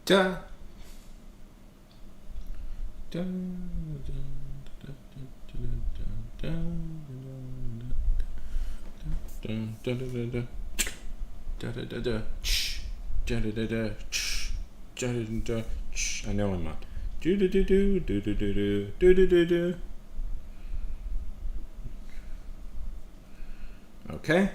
Da. I know I'm not. Okay.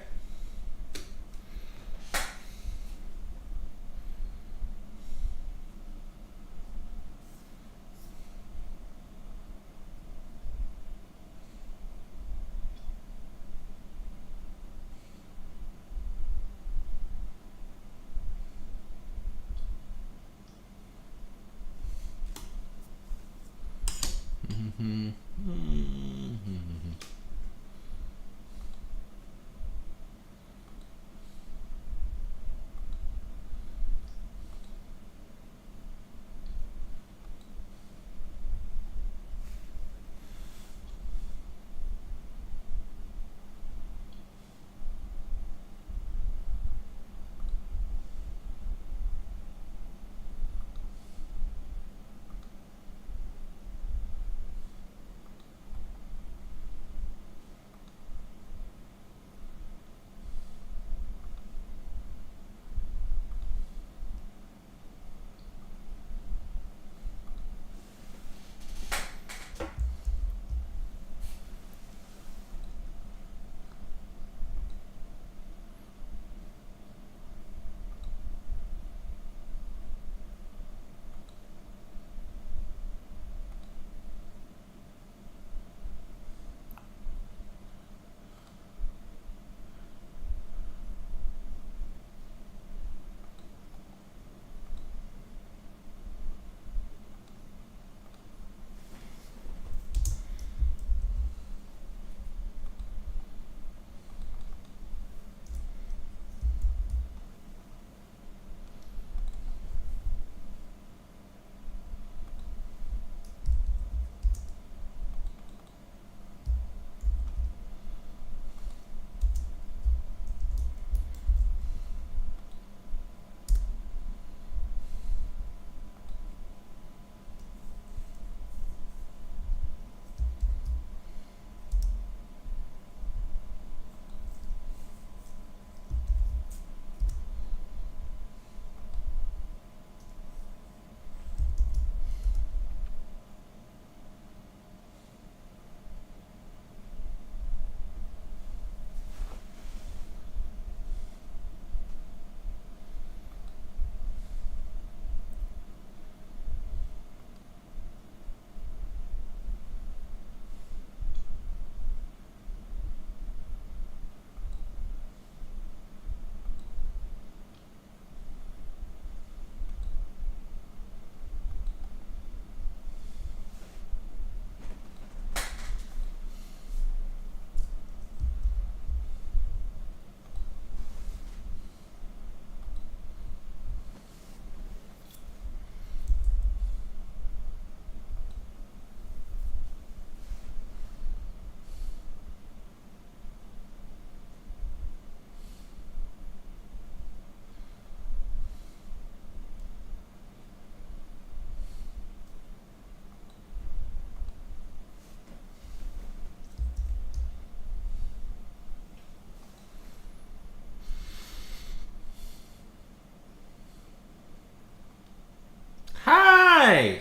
Hi,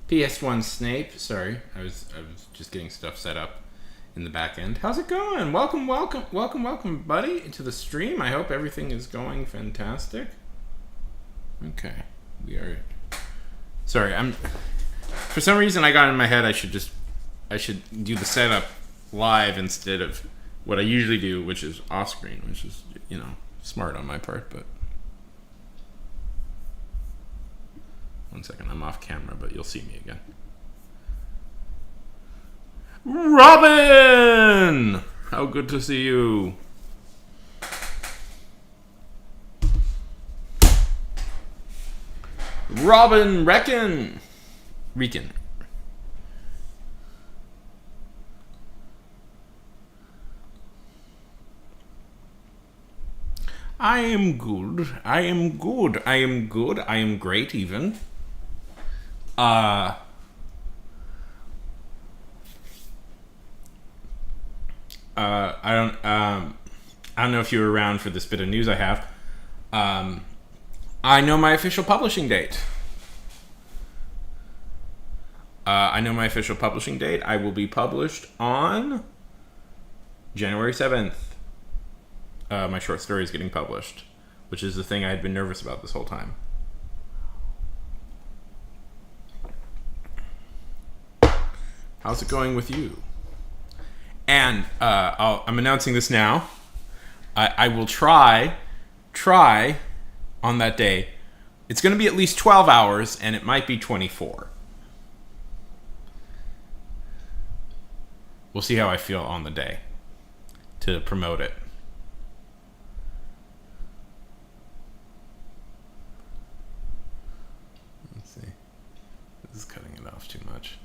PS1 Snape. Sorry, I was just getting stuff set up in the back end. How's it going? Welcome, buddy, to the stream. I hope everything is going fantastic. Okay, we are. Sorry, I'm. For some reason, I got in my head I should do the setup live instead of what I usually do, which is off screen, which is smart on my part, but. 1 second, I'm off camera, but you'll see me again. Robin! How good to see you. Robin Reckon. I am good. I am good. I am good. I am great even. I don't know if you were around for this bit of news I have. I know my official publishing date. I know my official publishing date. I will be published on January 7th. My short story is getting published, which is the thing I had been nervous about this whole time. How's it going with you? And I'm announcing this now. I will try on that day. It's going to be at least 12 hours, and it might be 24. We'll see how I feel on the day to promote it. Let's see. This is cutting it off too much.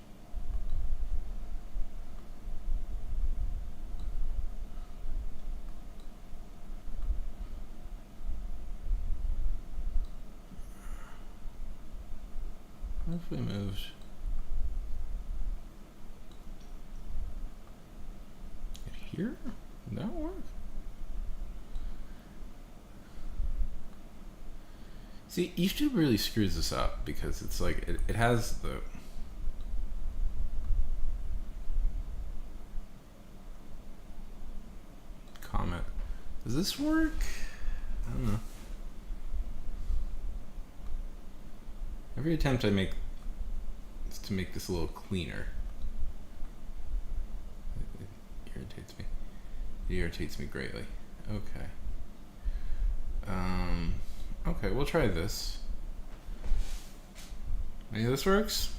What if we moved? Here? Would that work? See, YouTube really screws this up because it's like it has the comment. Does this work? I don't know. Every attempt I make is to make this a little cleaner. It irritates me greatly. Okay. Okay, we'll try this. Maybe this works?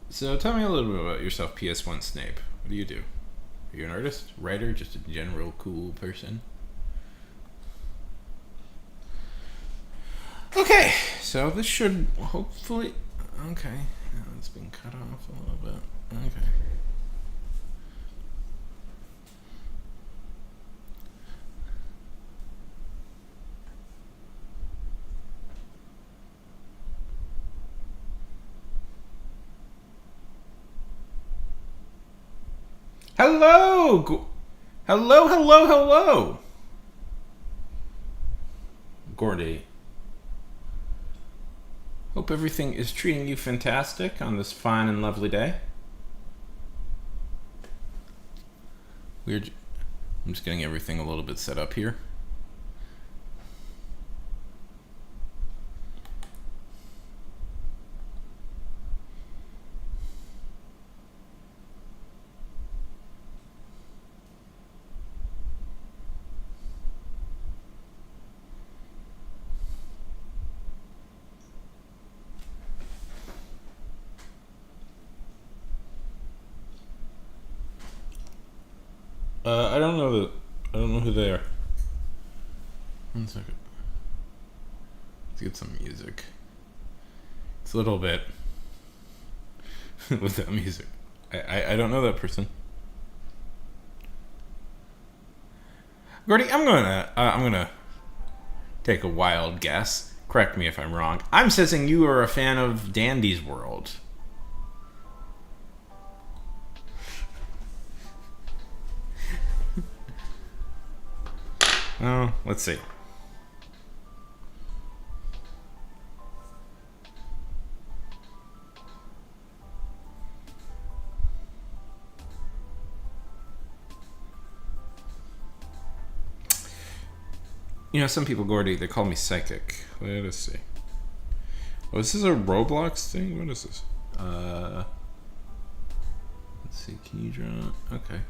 So tell me a little bit about yourself, PS1 Snape. What do you do? Are you an artist, writer, just a general cool person? Okay, so this should hopefully... Okay, now it's been cut off a little bit. Okay. Hello! Hello! Gordy. Hope everything is treating you fantastic on this fine and lovely day. I'm just getting everything a little bit set up here. I don't know who they are. One second. Let's get some music. It's a little bit without music. I don't know that person. Gordy, I'm gonna take a wild guess. Correct me if I'm wrong. I'm sensing you are a fan of Dandy's World. Oh, let's see. You know, some people, Gordy, they call me psychic. Let us see. Oh, is this a Roblox thing? What is this? Let's see. Can you draw? Okay.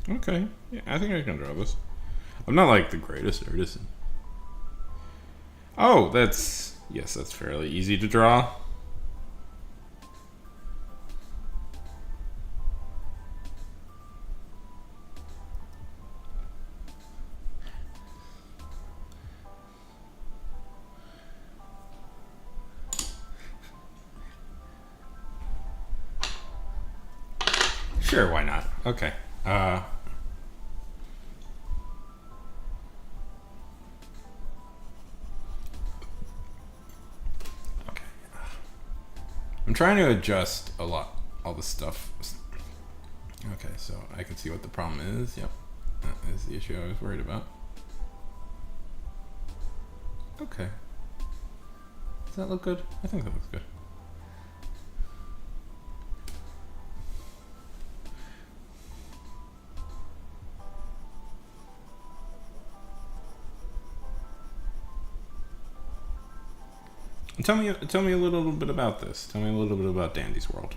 Okay. Yeah, I think I can draw this. I'm not like the greatest artist. Oh, that's fairly easy to draw. Sure, why not? Okay. Okay. I'm trying to adjust all the stuff. Okay, so I can see what the problem is. Yep, that is the issue I was worried about. Okay. Does that look good? I think that looks good. Tell me a little bit about this. Tell me a little bit about Dandy's World.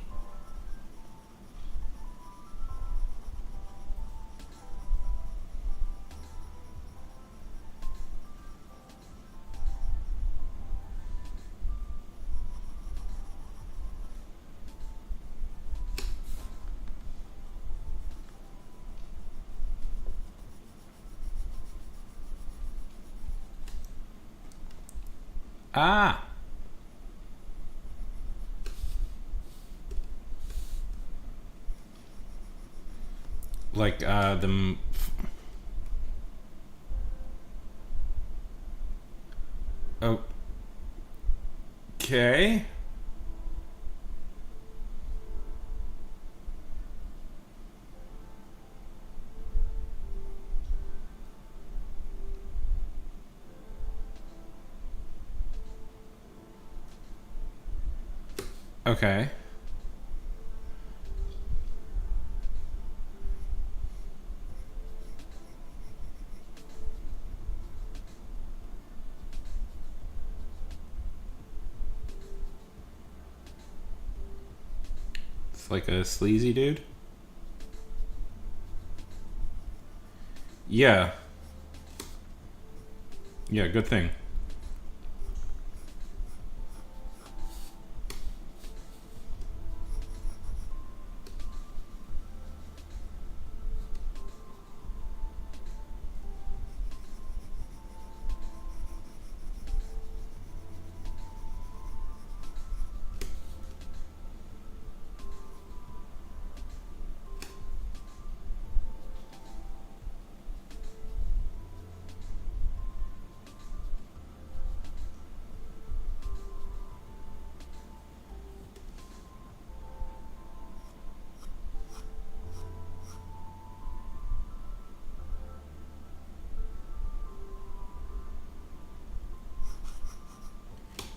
Ah. Like the. Okay. Okay. It's like a sleazy dude. Yeah. Yeah, good thing.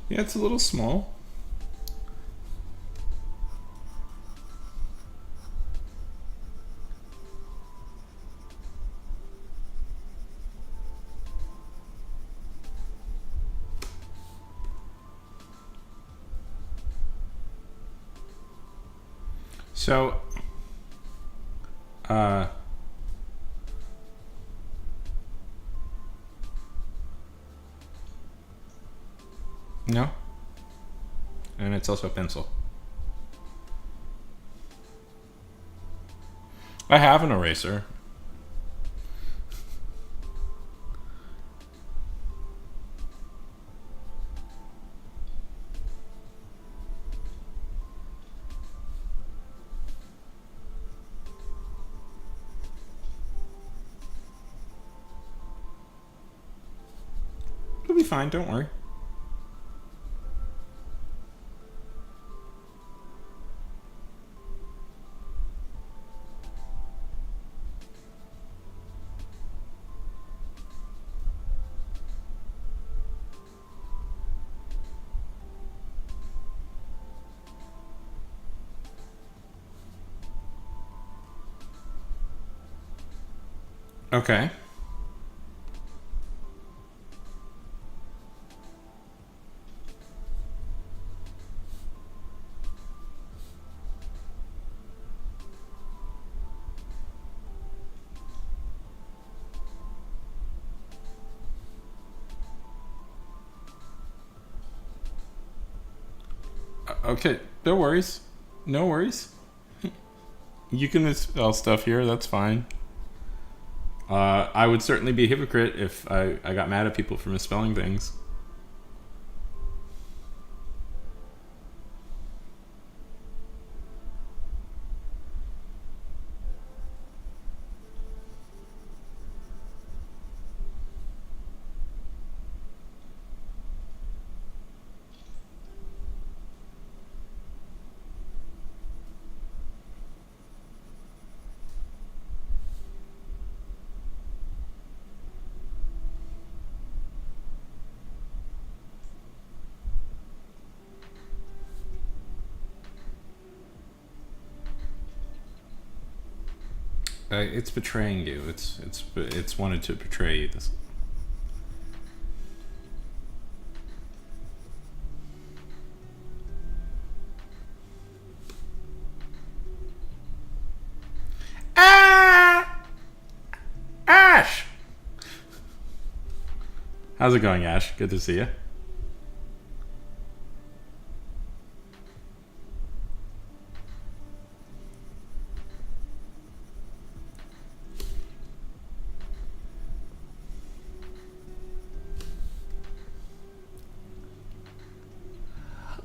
Yeah, it's a little small. So, uh, no. And it's also a pencil. I have an eraser. It'll be fine, don't worry. Okay. Okay, no worries. No worries. You can misspell stuff here, that's fine. I would certainly be a hypocrite if I got mad at people for misspelling things. It's betraying you. It's wanted to betray you. This. Ash! How's it going, Ash? Good to see you.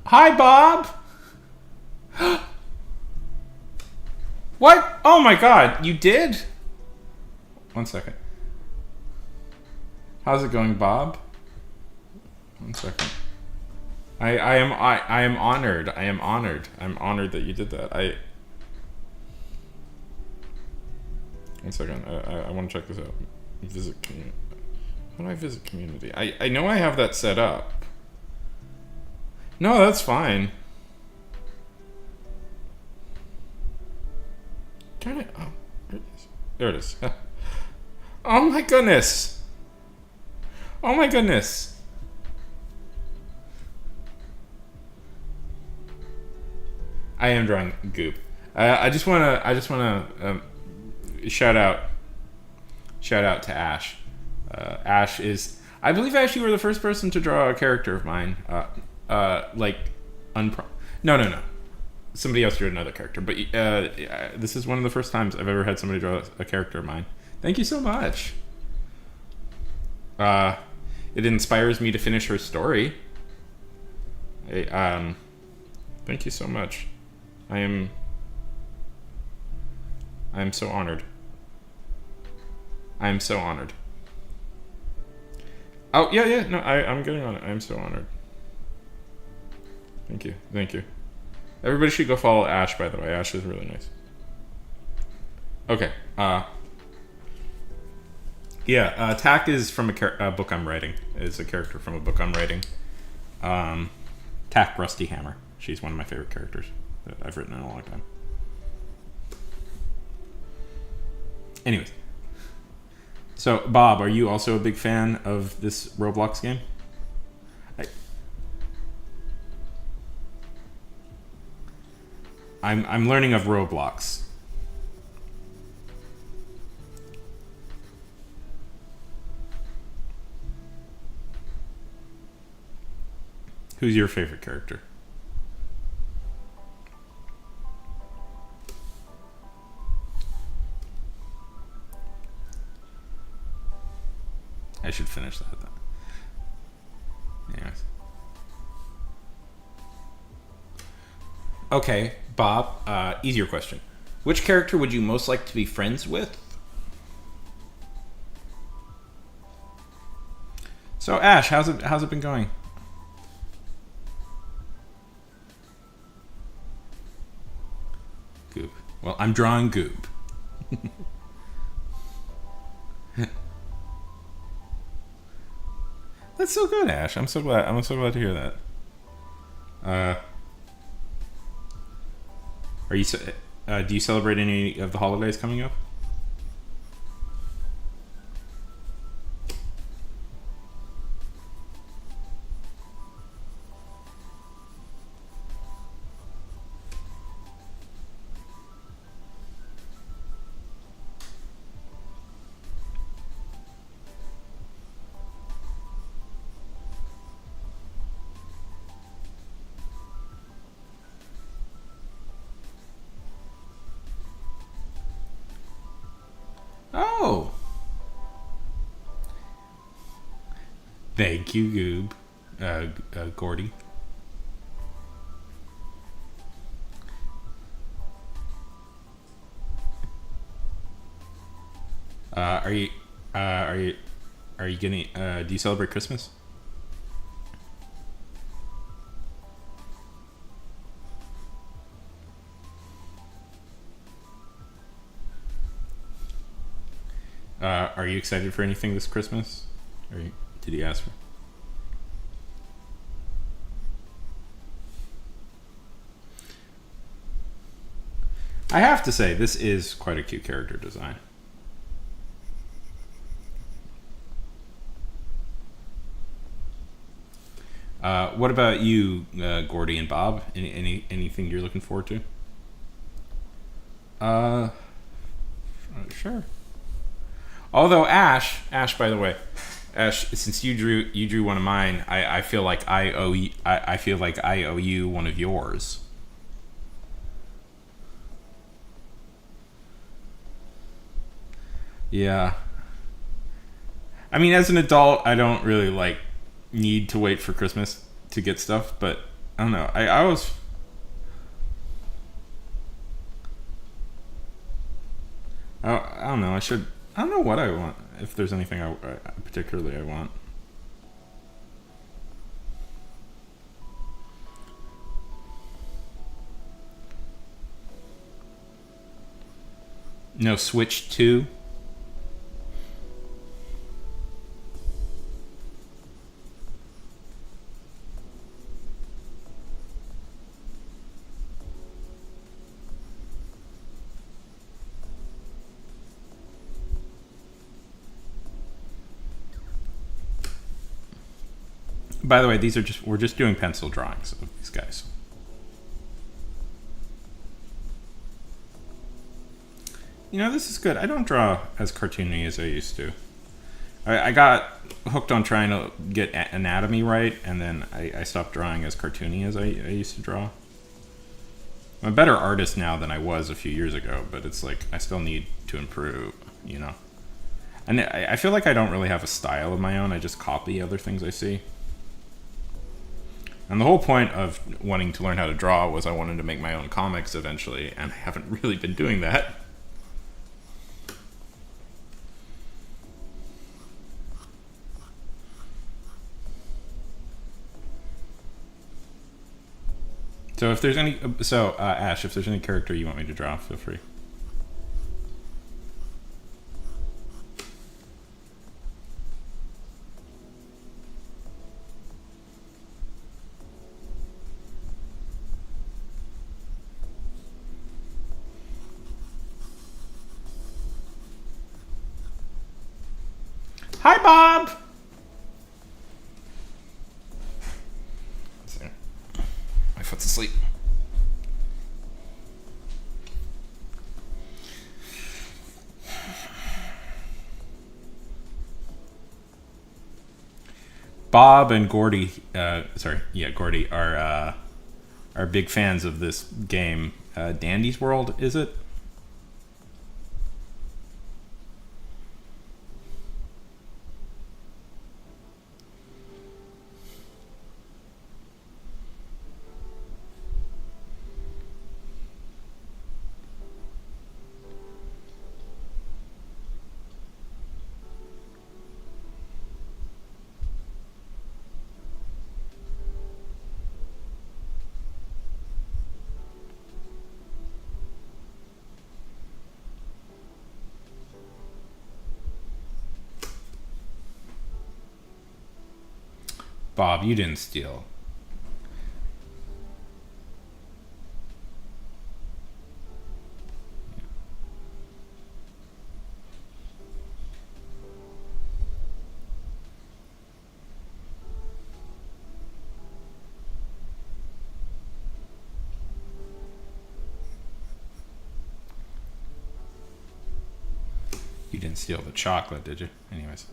Hi, Bob! What? Oh my god, you did? 1 second. How's it going, Bob? 1 second. I am honored. I am honored. I'm honored that you did that. 1 second. I want to check this out. Visit community. How do I visit community? I know I have that set up. No, that's fine. Turn it. Oh, there it is. Oh my goodness. Oh my goodness. I am drawing goop. I just wanna shout out to Ash. Ash is, I believe, Ash, you were the first person to draw a character of mine. No. Somebody else drew another character, but this is one of the first times I've ever had somebody draw a character of mine. Thank you so much. It inspires me to finish her story. Thank you so much. I am so honored. I am so honored. Oh, yeah, no, I'm getting on it. I'm so honored. Thank you. Everybody should go follow Ash, by the way. Ash is really nice. Okay, yeah, Tack is from a book I'm writing. Is a character from a book I'm writing. Tack Rusty Hammer. She's one of my favorite characters that I've written in a long time. Anyways. So, Bob, are you also a big fan of this Roblox game? I'm learning of Roblox. Who's your favorite character? I should finish that though. Anyways. Okay, Bob, easier question. Which character would you most like to be friends with? So Ash, how's it been going? Goop. Well, I'm drawing goop. That's so good, Ash. I'm so glad to hear that. Are you do you celebrate any of the holidays coming up? Oh. Thank you, Goob. Gordy. Are you gonna do you celebrate Christmas? Are you excited for anything this Christmas? Did he ask for? I have to say, this is quite a cute character design. What about you, Gordy and Bob? Anything you're looking forward to? Sure. Although Ash, by the way, Ash, since you drew one of mine, I feel like I owe you one of yours. Yeah. I mean, as an adult, I don't really like need to wait for Christmas to get stuff, but I don't know. I was. I don't know. I should. I don't know what I want. If there's anything I particularly I want. No Switch 2. By the way, we're just doing pencil drawings of these guys. You know, this is good. I don't draw as cartoony as I used to. I got hooked on trying to get anatomy right, and then I stopped drawing as cartoony as I used to draw. I'm a better artist now than I was a few years ago, but it's like I still need to improve, you know? And I feel like I don't really have a style of my own. I just copy other things I see. And the whole point of wanting to learn how to draw was I wanted to make my own comics eventually, and I haven't really been doing that. So if there's any, Ash, if there's any character you want me to draw, feel free. Hi, Bob. My foot's asleep. Bob and Gordy, Gordy are big fans of this game. Dandy's World, is it? Bob, you didn't steal. You didn't steal the chocolate, did you? Anyways.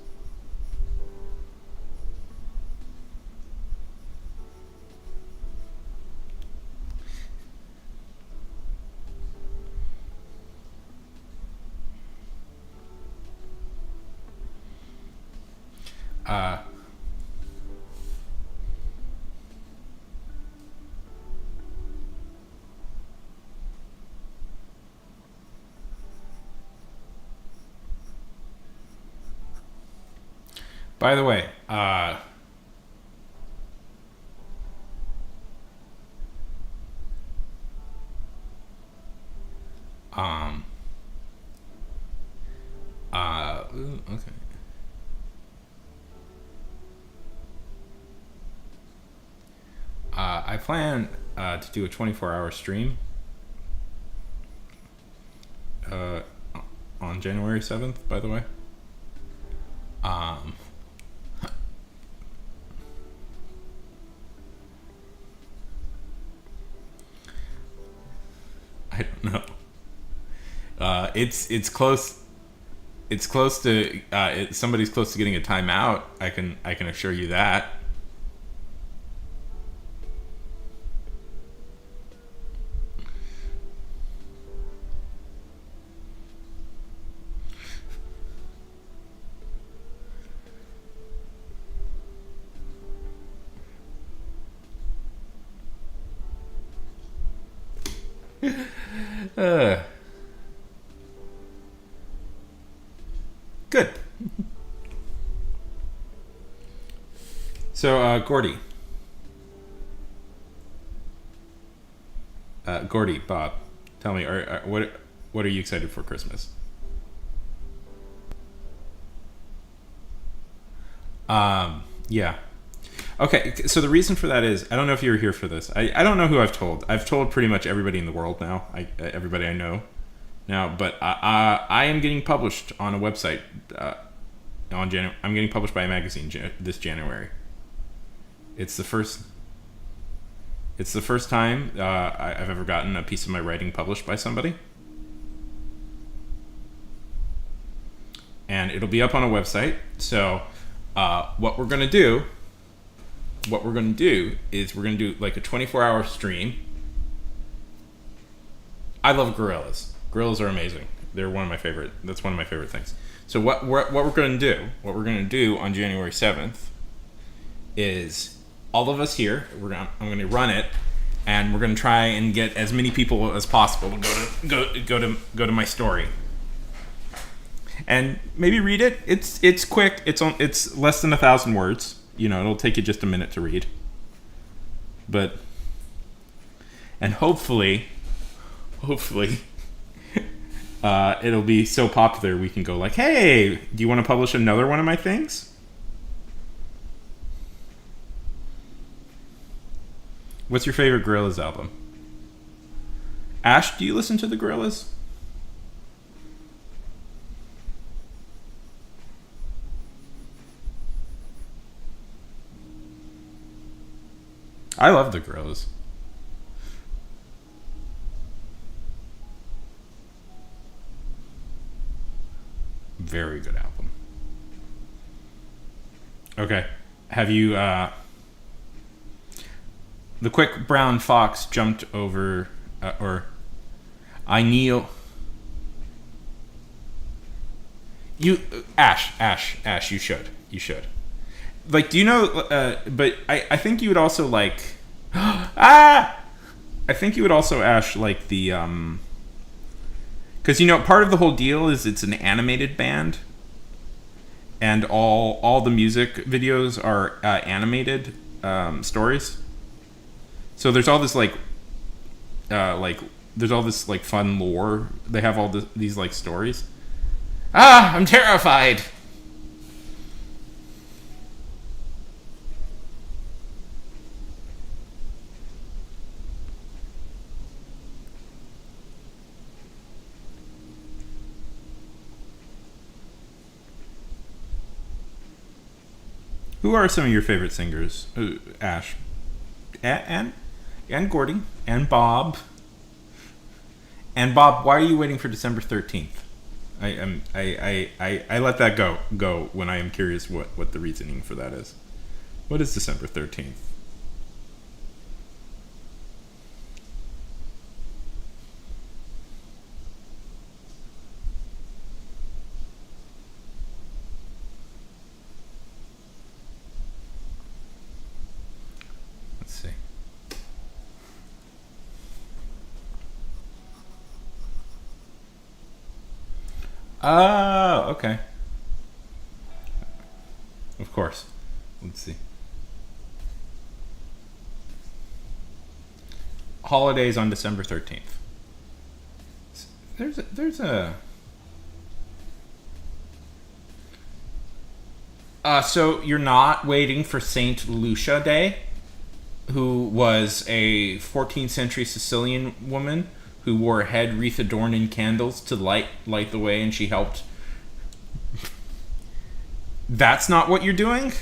By the way, okay. I plan to do a 24-hour stream. on January 7th, by the way. I don't know. It's close. It's close to somebody's close to getting a timeout. I can assure you that. Good. So, Gordy. Gordy, Bob, tell me, what are you excited for Christmas? Yeah. Okay, so the reason for that is, I don't know if you were here for this. I don't know who I've told. I've told pretty much everybody in the world now. Everybody I know now. But I am getting published on a website I'm getting published by a magazine this January. It's the first time I've ever gotten a piece of my writing published by somebody. And it'll be up on a website. So what we're going to do is we're going to do like a 24-hour stream. I love gorillas. Gorillas are amazing. They're one of my favorite. That's one of my favorite things. So what we're going to do on January 7th is all of us here. I'm going to run it, and we're going to try and get as many people as possible to go to my story, and maybe read it. It's quick. It's less than 1,000 words. You know, it'll take you just a minute to read. And hopefully, it'll be so popular we can go like, hey, do you want to publish another one of my things? What's your favorite Gorillaz album? Ash, do you listen to the Gorillaz? I love the Gorillaz. Very good album. Okay. Have you the quick brown fox jumped over or I kneel. You Ash, you should. Like, do you know? But I think you would also like. I think you would also, Ash, like the because part of the whole deal is it's an animated band, and all the music videos are animated stories. So there's all this like there's all this like fun lore. They have all these like stories. I'm terrified. Who are some of your favorite singers? Ash, and Gordy, and Bob. And Bob, why are you waiting for December 13th? I let that go when I am curious what the reasoning for that is. What is December 13th? Let's see. Oh, okay. Of course. Let's see. Holidays on December 13th. There's a so you're not waiting for Saint Lucia Day, who was a 14th century Sicilian woman who wore a head wreath adorned in candles to light the way, and she helped. That's not what you're doing?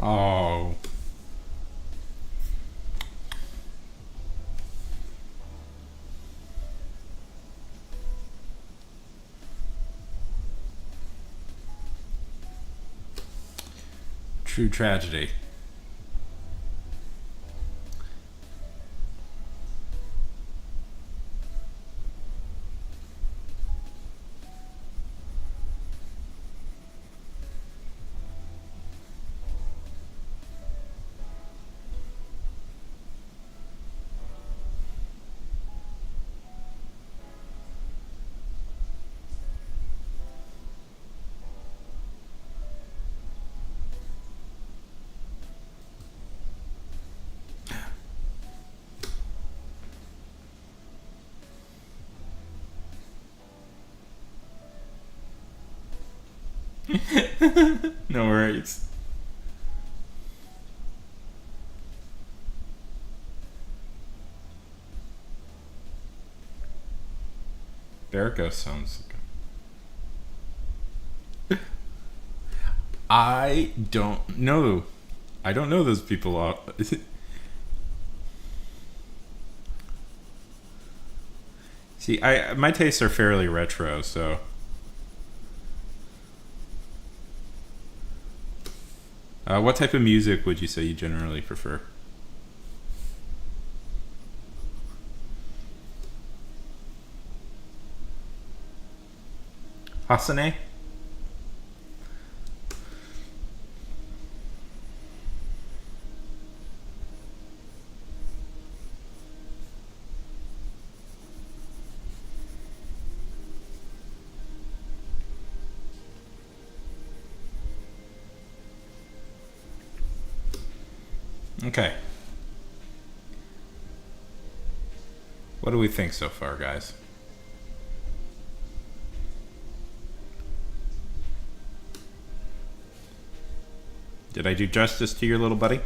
Oh. True tragedy. No worries. Barricos sounds like I don't know. I don't know those people. See, my tastes are fairly retro, so. What type of music would you say you generally prefer? Hasane? Okay. What do we think so far, guys? Did I do justice to your little buddy?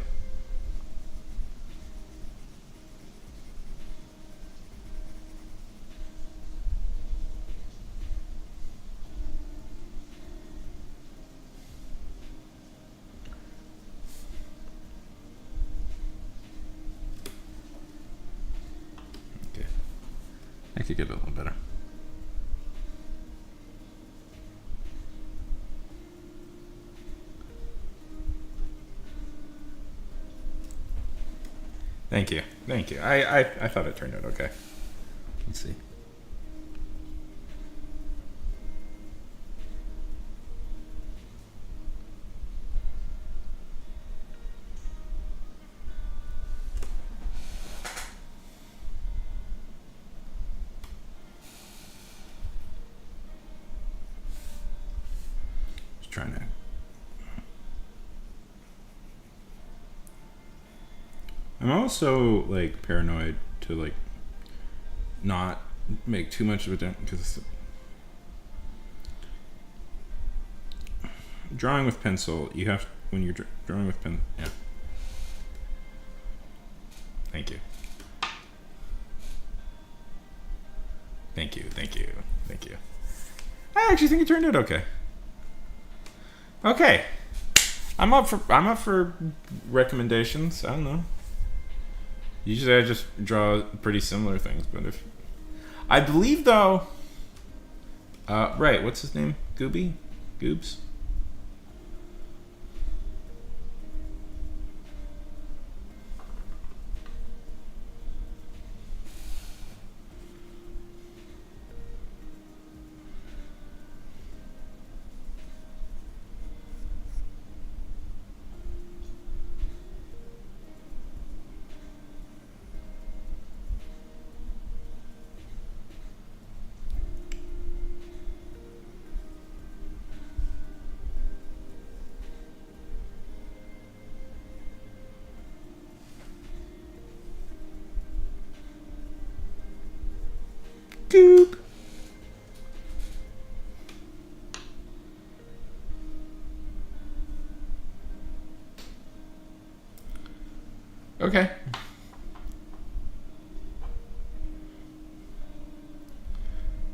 Okay. I could get a little better. Thank you. Thank you. I thought it turned out okay. Let's see. Just trying to. I'm also like paranoid to like not make too much of a difference because drawing with pencil, you have when you're drawing with pen. Yeah. Thank you. Thank you. Thank you. Thank you. I actually think it turned out okay. Okay. I'm up for recommendations. I don't know. Usually I just draw pretty similar things, but if I believe though, right? What's his name? Goobs. Okay.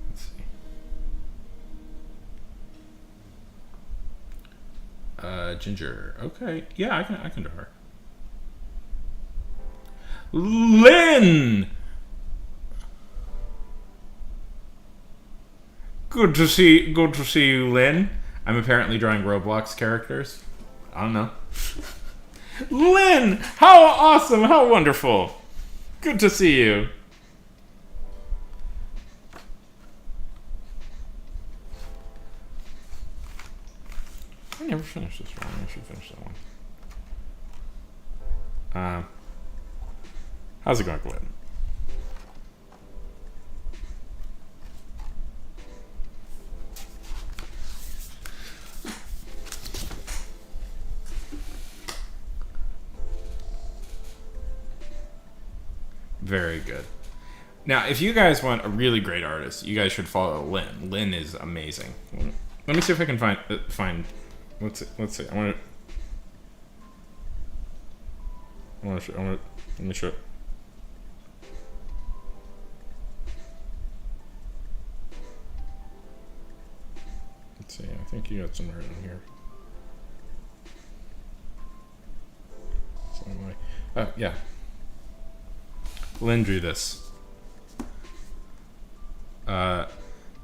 Let's see. Ginger. Okay. Yeah, I can do her. Lynn! Good to see you, Lynn. I'm apparently drawing Roblox characters. I don't know. Lynn! How awesome! How wonderful! Good to see you. I never finished this one. I should finish that one. How's it going, Lynn? Very good. Now, if you guys want a really great artist, you guys should follow Lynn. Lynn is amazing. Let me see if I can find. Let's see. I want to. Let me show it. Let's see. I think you got somewhere in here. Oh yeah. Lynn drew this.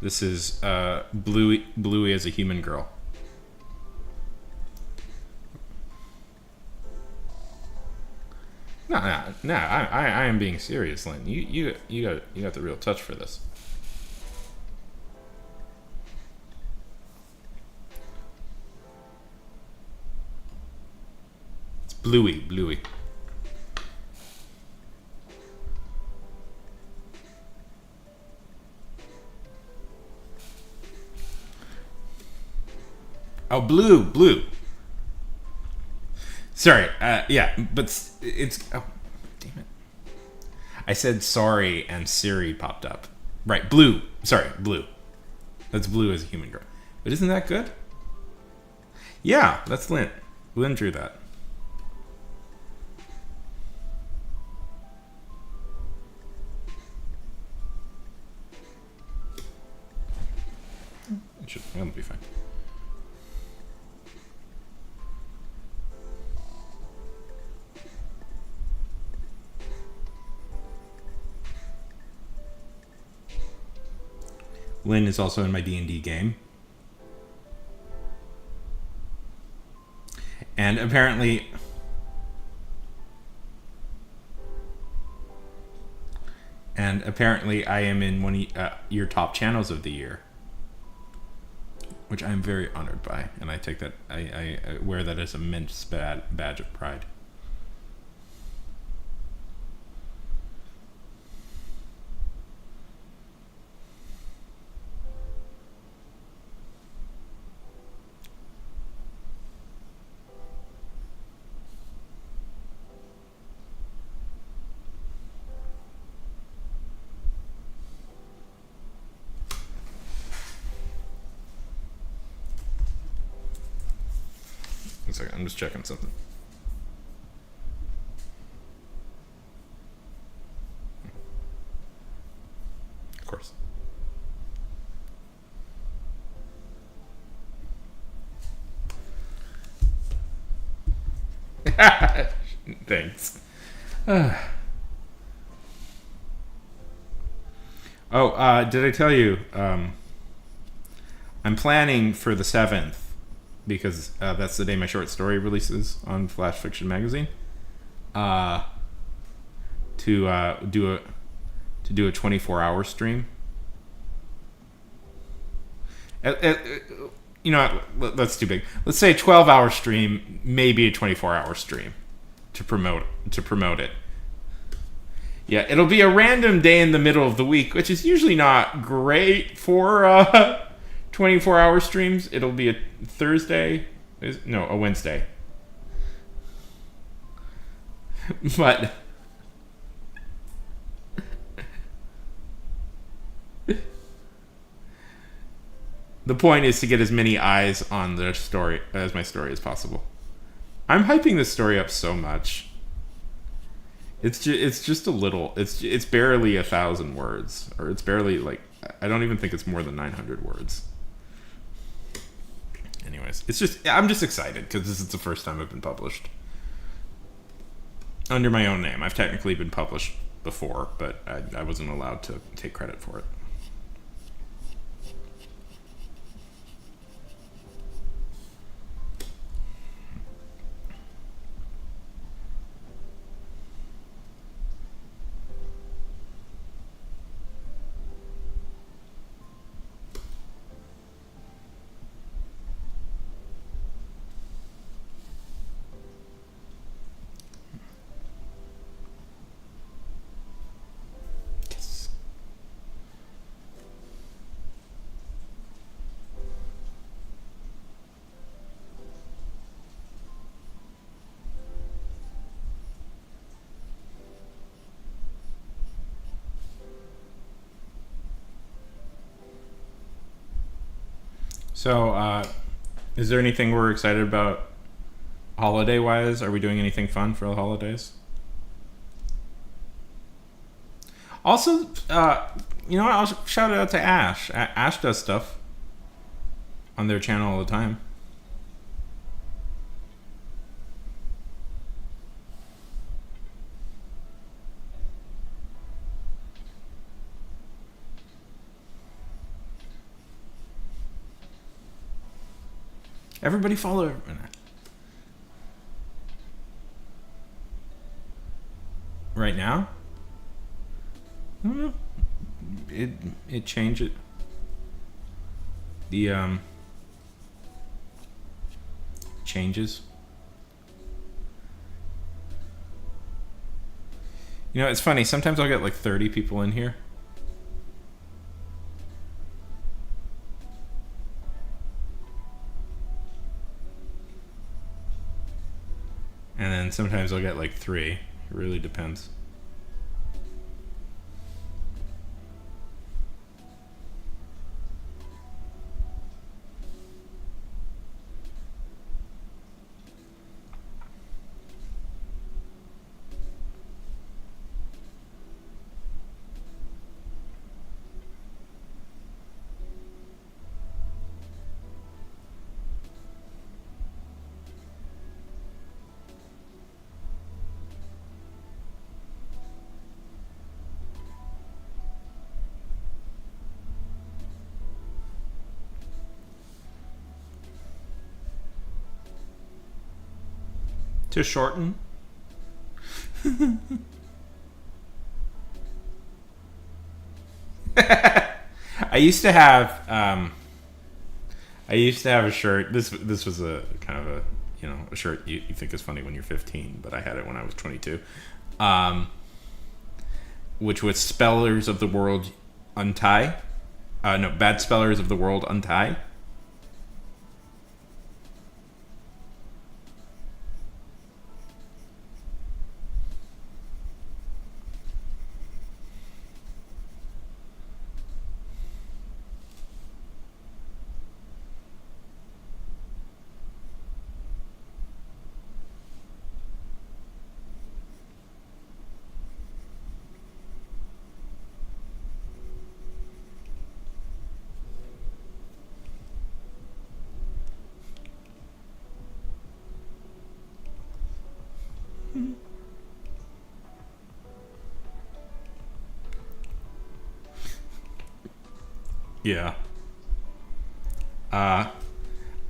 This is Bluey as a human girl. No. I am being serious, Lynn. You got the real touch for this. It's Bluey. Oh, blue. Sorry, yeah, but it's... Oh, damn it. I said sorry and Siri popped up. Right, blue. Sorry, blue. That's Blue as a human girl. But isn't that good? Yeah, that's Lynn. Lynn drew that. That'll be fine. Lynn is also in my D&D game. And apparently I am in one of your top channels of the year, which I'm very honored by, and I take that I wear that as an immense badge of pride. One second, I'm just checking something. Of course. Thanks. Did I tell you? I'm planning for the 7th, because that's the day my short story releases on Flash Fiction Magazine. To do a 24-hour stream. You know what, that's too big. Let's say a 12-hour stream, maybe a 24-hour stream to promote it. Yeah, it'll be a random day in the middle of the week, which is usually not great for 24-hour streams. It'll be a Thursday. No, a Wednesday. But the point is to get as many eyes on the story as my story as possible. I'm hyping this story up so much. It's just a little. It's barely 1,000 words, or it's barely like I don't even think it's more than 900 words. Anyways, I'm just excited because this is the first time I've been published under my own name. I've technically been published before, but I wasn't allowed to take credit for it. So, is there anything we're excited about holiday-wise? Are we doing anything fun for the holidays? Also, you know what? I'll shout it out to Ash. Ash does stuff on their channel all the time. Everybody follow. Right now? I don't know. It changes. The changes. You know, it's funny. Sometimes I'll get like 30 people in here. And then sometimes I'll get like 3. It really depends. To shorten. I used to have a shirt. This was a kind of a, you know, a shirt you think is funny when you're 15, but I had it when I was 22. Which was Spellers of the World Untie. No, Bad Spellers of the World Untie. Yeah.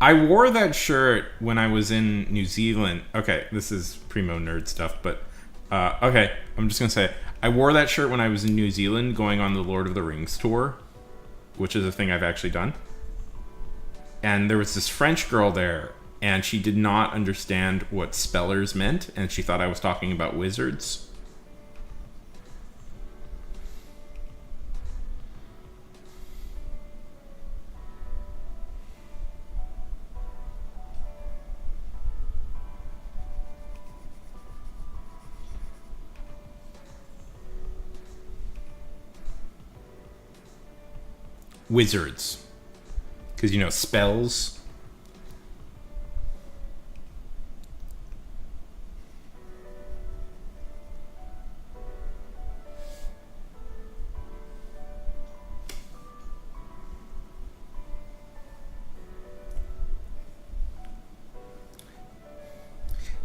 I wore that shirt when I was in New Zealand. Okay, this is primo nerd stuff, but okay, I'm just gonna say I wore that shirt when I was in New Zealand going on the Lord of the Rings tour, which is a thing I've actually done. And there was this French girl there, and she did not understand what spellers meant, and she thought I was talking about wizards. Wizards. Because, you know, spells.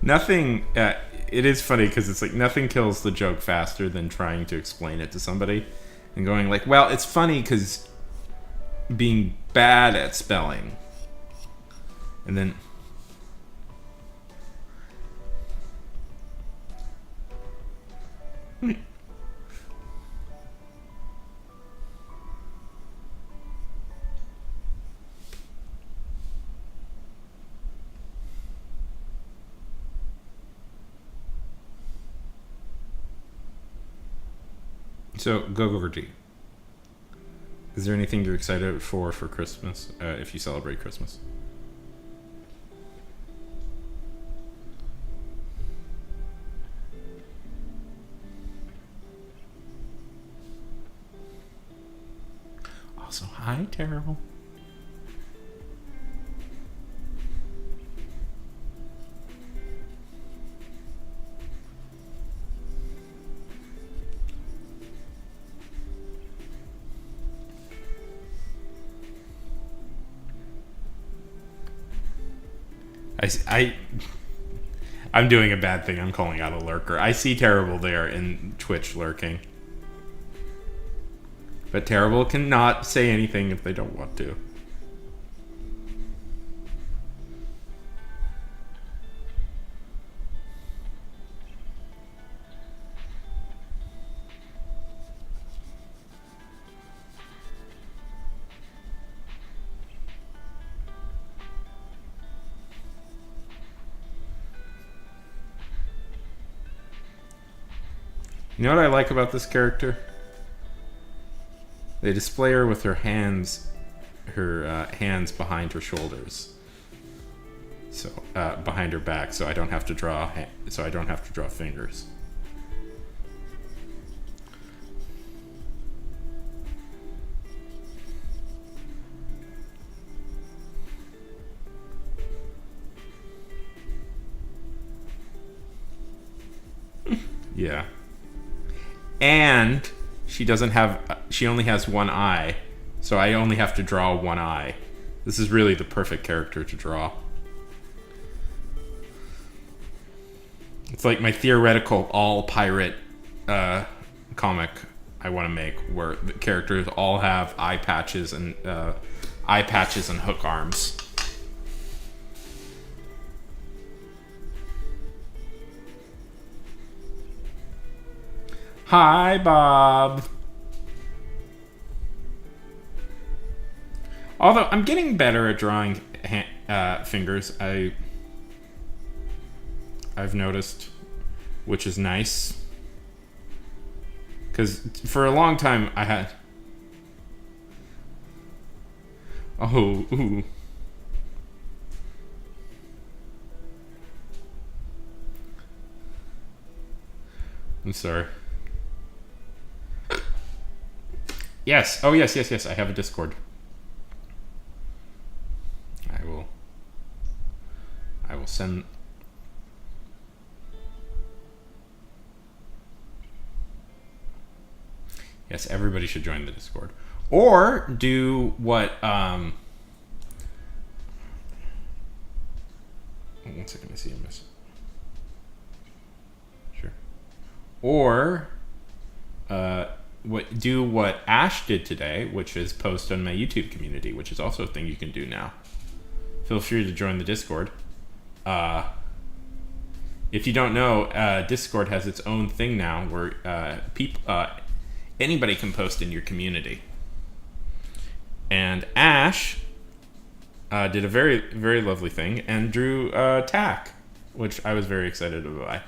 Nothing. It is funny because it's like nothing kills the joke faster than trying to explain it to somebody and going like, well, it's funny because being bad at spelling. And then... So, go G. Is there anything you're excited for Christmas, if you celebrate Christmas? Also, hi, Terrible. I'm doing a bad thing. I'm calling out a lurker. I see Terrible there in Twitch lurking. But Terrible cannot say anything if they don't want to. You know what I like about this character? They display her with her hands behind her shoulders, so behind her back, so I don't have to draw fingers. Yeah. And she only has one eye, so I only have to draw one eye. This is really the perfect character to draw. It's like my theoretical all-pirate comic I want to make, where the characters all have eye patches and hook arms. Hi, Bob. Although I'm getting better at drawing fingers, I've noticed, which is nice. Because for a long time I had... Oh, ooh. I'm sorry. Yes. Oh, yes. I have a Discord. I will send... Yes, everybody should join the Discord. Or do what... One second, I see a message. Sure. Or... what Ash did today, which is post on my YouTube community, which is also a thing you can do now. Feel free to join the Discord. If you don't know, Discord has its own thing now where anybody can post in your community. And Ash did a very, very lovely thing and drew Tack, which I was very excited to buy.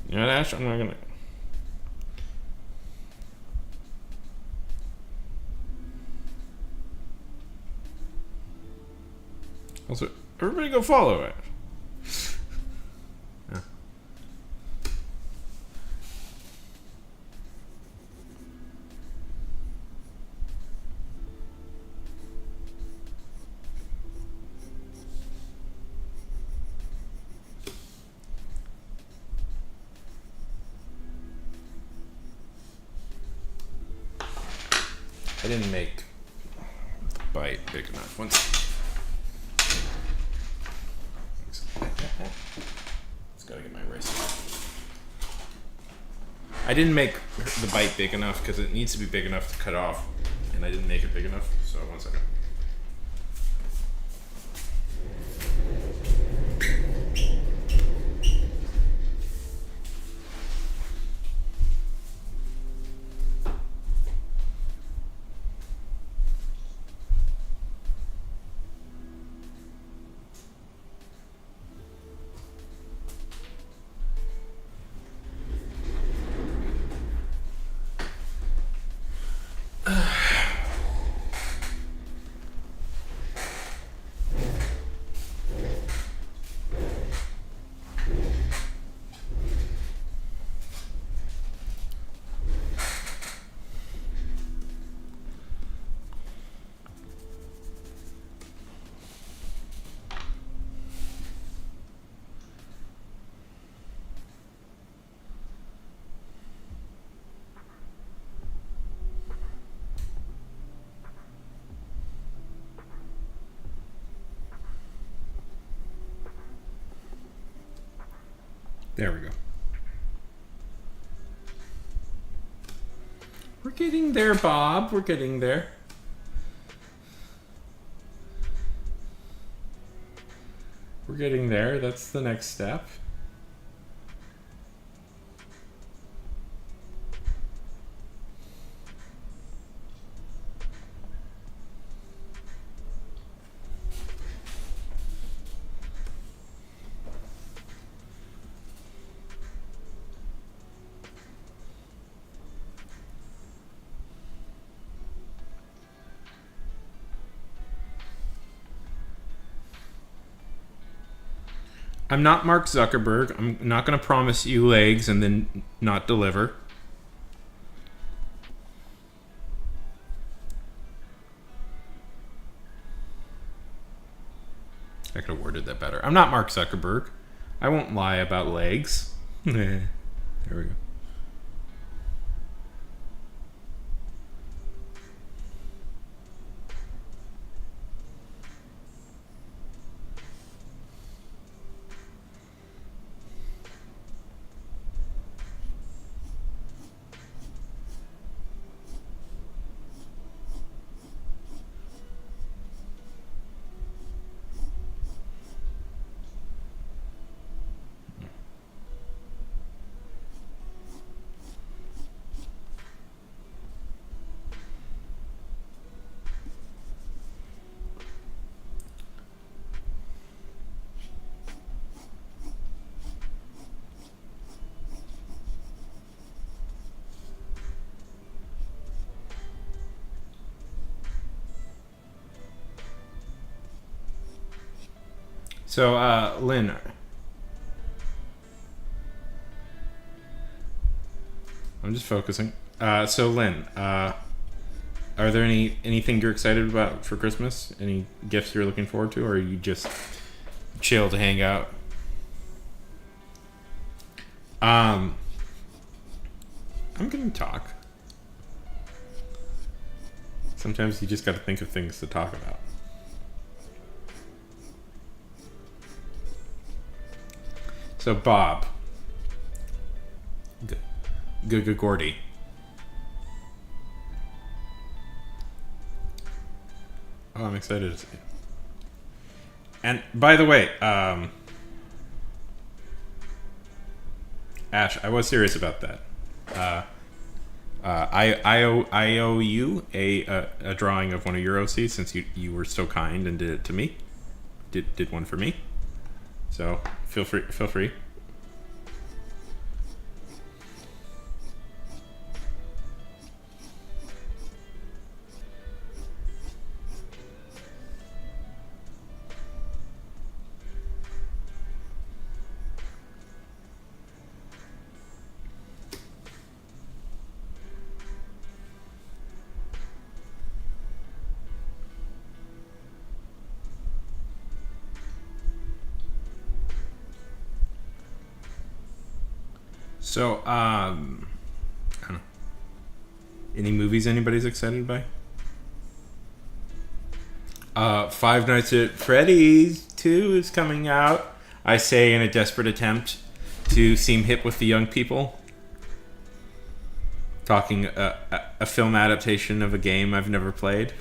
You know what, Ash? I'm not gonna... Also, everybody go follow it. Yeah. I didn't make the bite big enough. Let's gotta get my eraser. I didn't make the bite big enough because it needs to be big enough to cut off, and I didn't make it big enough. So 1 second. There we go. We're getting there, Bob. We're getting there. We're getting there. That's the next step. I'm not Mark Zuckerberg. I'm not going to promise you legs and then not deliver. I could have worded that better. I'm not Mark Zuckerberg. I won't lie about legs. There we go. So, Lynn. I'm just focusing. So, Lynn, are there anything you're excited about for Christmas? Any gifts you're looking forward to, or are you just chill to hang out? I'm gonna talk. Sometimes you just gotta think of things to talk about. So, Bob. Good, Gordy. Oh, I'm excited to see it. And by the way, Ash, I was serious about that. I owe you a drawing of one of your OCs since you were so kind and did it to me. Did one for me. So feel free. So, I don't know. Any movies anybody's excited by? Five Nights at Freddy's 2 is coming out. I say in a desperate attempt to seem hip with the young people. Talking a film adaptation of a game I've never played.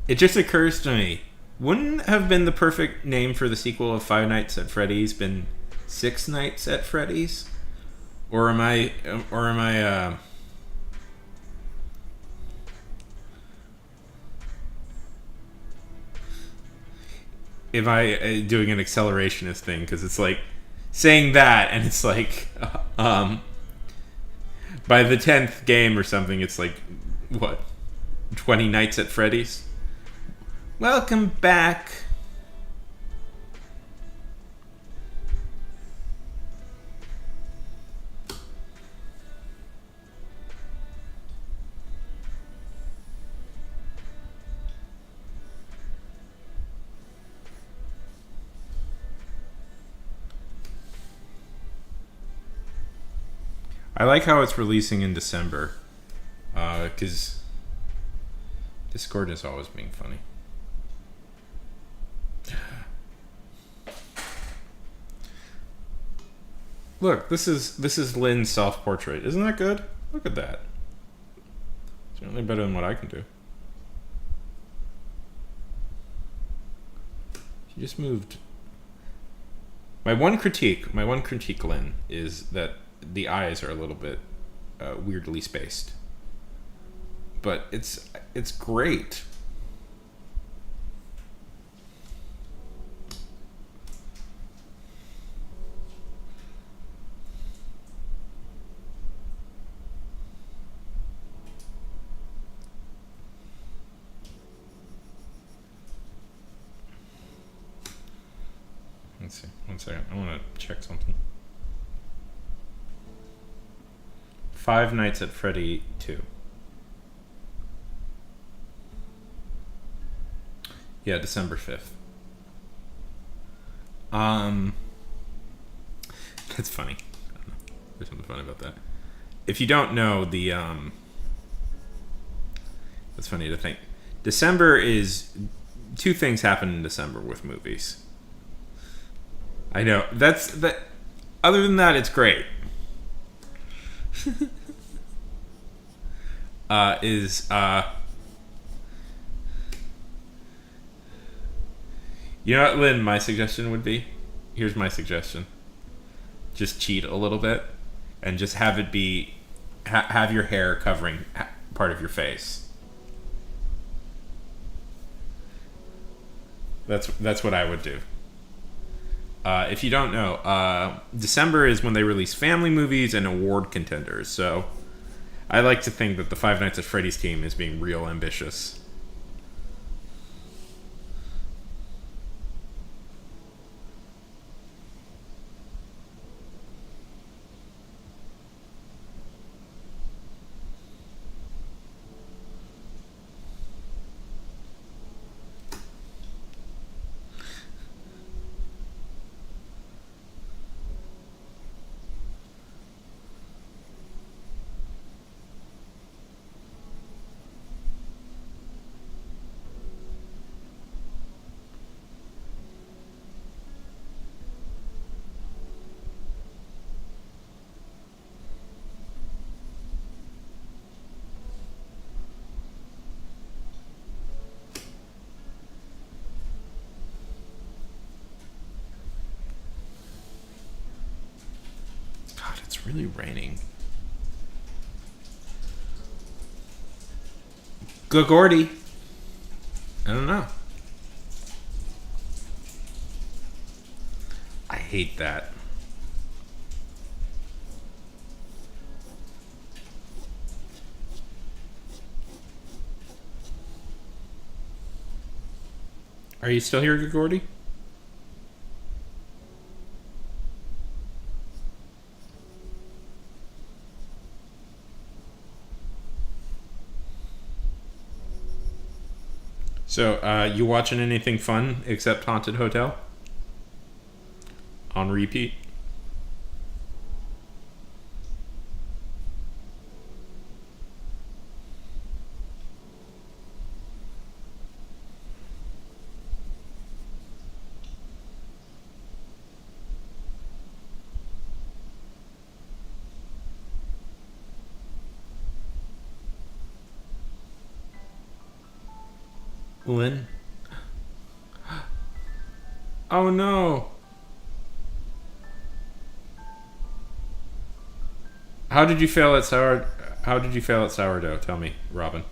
It just occurs to me, wouldn't have been the perfect name for the sequel of Five Nights at Freddy's been Six Nights at Freddy's? Or am I doing an accelerationist thing? Because it's like saying that, and it's like by the 10th game or something, it's like what, 20 Nights at Freddy's. Welcome back. I like how it's releasing in December, because Discord is always being funny. Look, this is Lynn's self-portrait. Isn't that good? Look at that. Certainly better than what I can do. She just moved. My one critique, Lynn, is that the eyes are a little bit weirdly spaced. But it's great. Let's see. 1 second. I want to check something. Five Nights at Freddy 2. Yeah, December 5th. That's funny. I don't know. There's something funny about that. If you don't know, that's funny to think. December is... Two things happen in December with movies. I know. That. Other than that, it's great. You know what, Lynn, my suggestion would be? Here's my suggestion. Just cheat a little bit and just have it be... have your hair covering part of your face. That's what I would do. If you don't know, December is when they release family movies and award contenders. So I like to think that the Five Nights at Freddy's team is being real ambitious. It's really raining. Gordy. I don't know. I hate that. Are you still here, Gordy? So, you watching anything fun except Haunted Hotel? On repeat? Lynn? Oh no! How did you fail at How did you fail at sourdough? Tell me, Robin.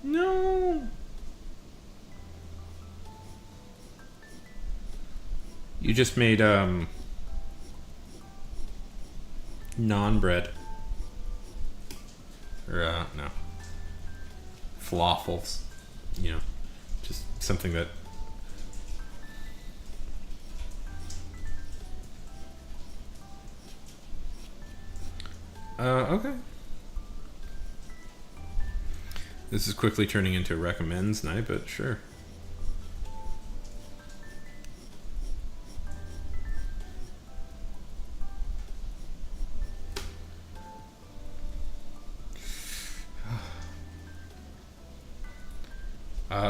No. You just made naan bread. Or no. Falafels. You know. Just something that okay. This is quickly turning into a recommends night, but sure.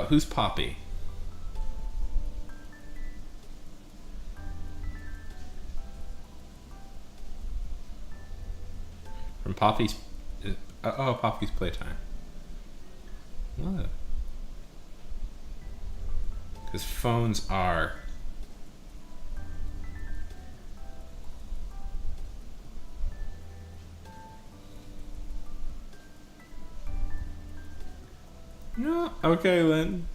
Who's Poppy? From Poppy's... oh, Poppy's Playtime. What? Because phones are... No, okay, Lynn.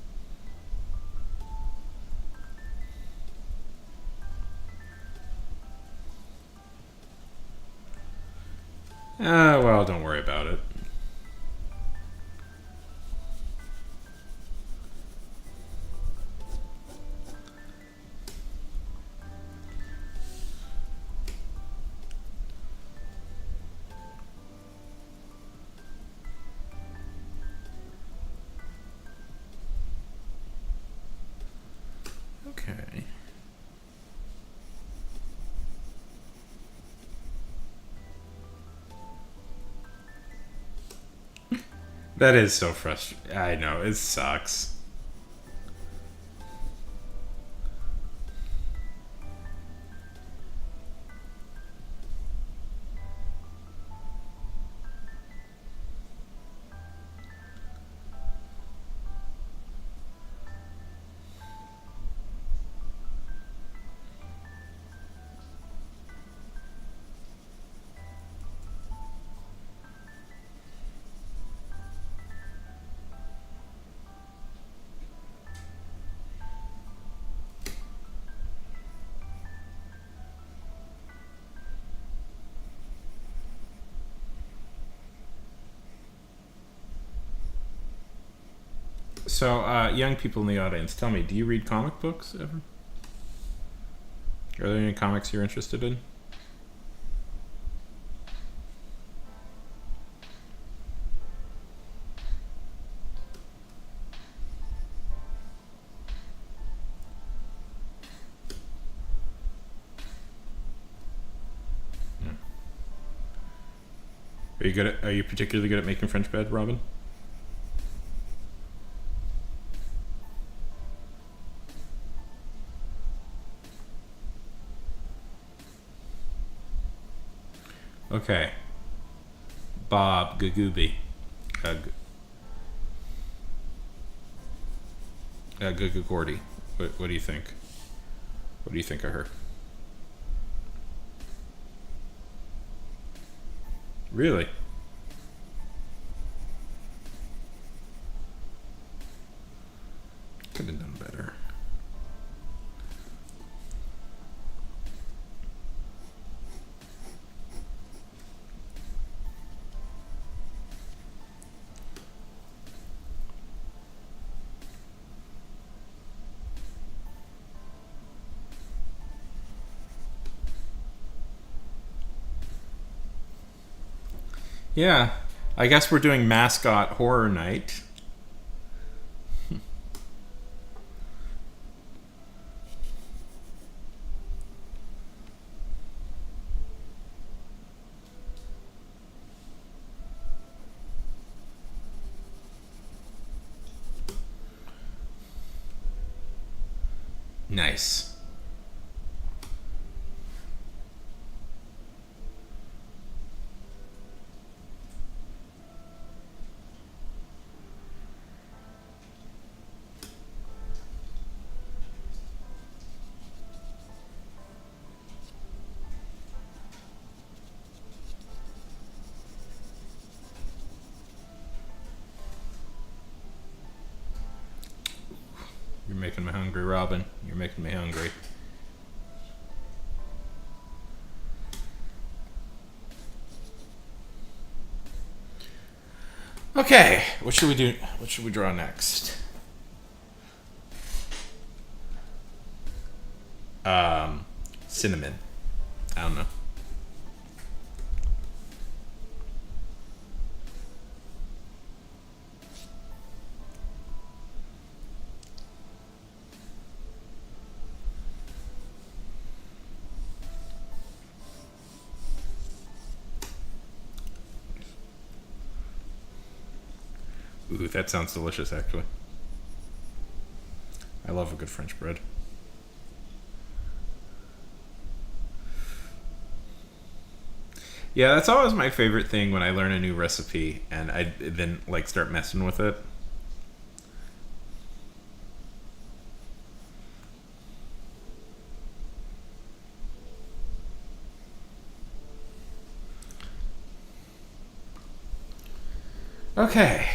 Well, don't worry about it. Okay. That is so frustrating. I know, it sucks. So, young people in the audience, tell me, do you read comic books ever? Are there any comics you're interested in? Yeah. Are you particularly good at making French bread, Robin? Okay. Bob Gagooby. Gagagordy. What do you think? What do you think of her? Really? Could have done better. Yeah, I guess we're doing mascot horror night. Nice. You're making me hungry, Robin. You're making me hungry. Okay, what should we do? What should we draw next? Cinnamon. I don't know. Ooh, that sounds delicious, actually. I love a good French bread. Yeah, that's always my favorite thing when I learn a new recipe and I then like start messing with it. Okay.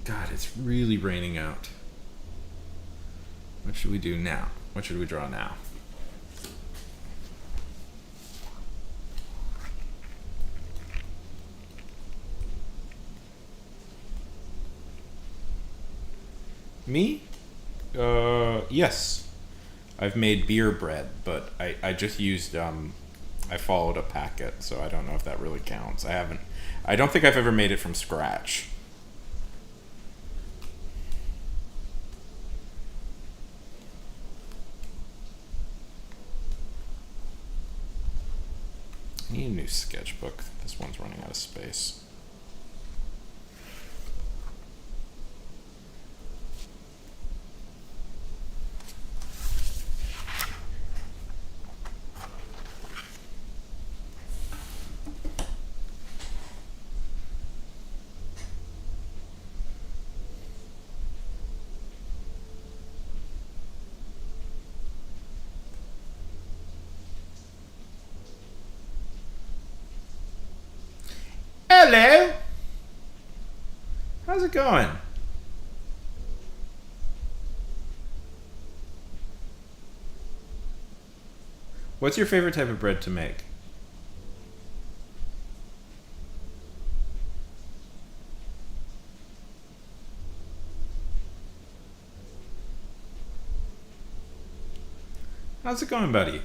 God, it's really raining out. What should we do now? What should we draw now? Me? Yes. I've made beer bread, but I just used, I followed a packet, so I don't know if that really counts. I don't think I've ever made it from scratch. I need a new sketchbook. This one's running out of space. Hello! How's it going? What's your favorite type of bread to make? How's it going, buddy?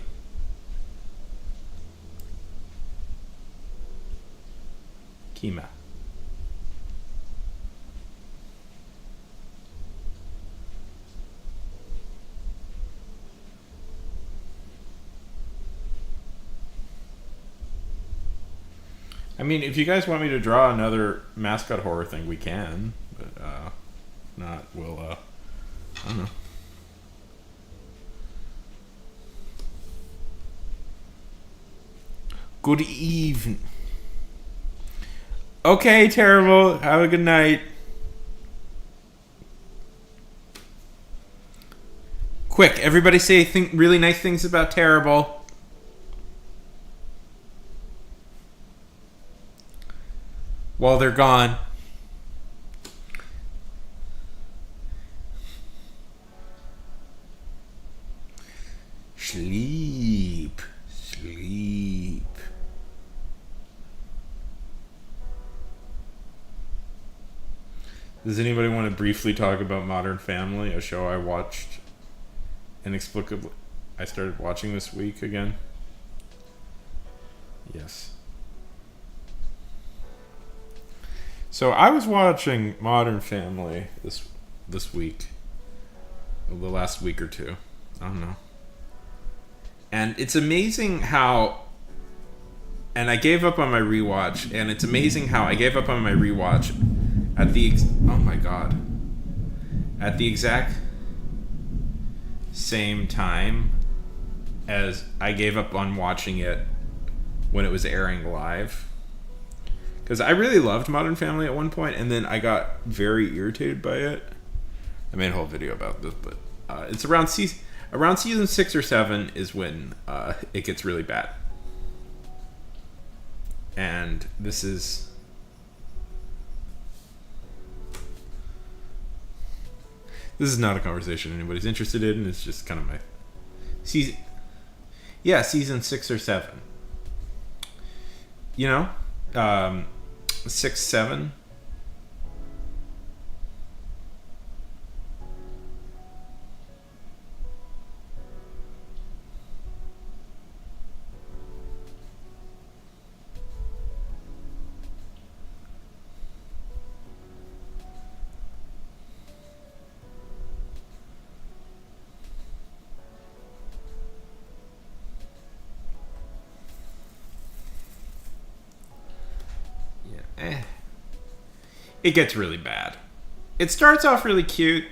Kima. I mean, if you guys want me to draw another mascot horror thing, we can. But, not, we'll, I don't know. Good evening. Okay, terrible. Have a good night. Quick, everybody say really nice things about terrible. While they're gone. Sleep. Sleep. Does anybody want to briefly talk about Modern Family, a show I watched inexplicably? I started watching this week again. Yes. So I was watching Modern Family this week, the last week or two. I don't know. And it's amazing how. And I gave up on my rewatch, and it's amazing how I gave up on my rewatch at the oh my god, at the exact same time as I gave up on watching it when it was airing live. Because I really loved Modern Family at one point, and then I got very irritated by it. I made a whole video about this, but it's around season 6 or 7 is when it gets really bad. And this is not a conversation anybody's interested in. It's just kind of my season. Yeah, season 6 or 7. You know, 6, 7. It gets really bad. It starts off really cute,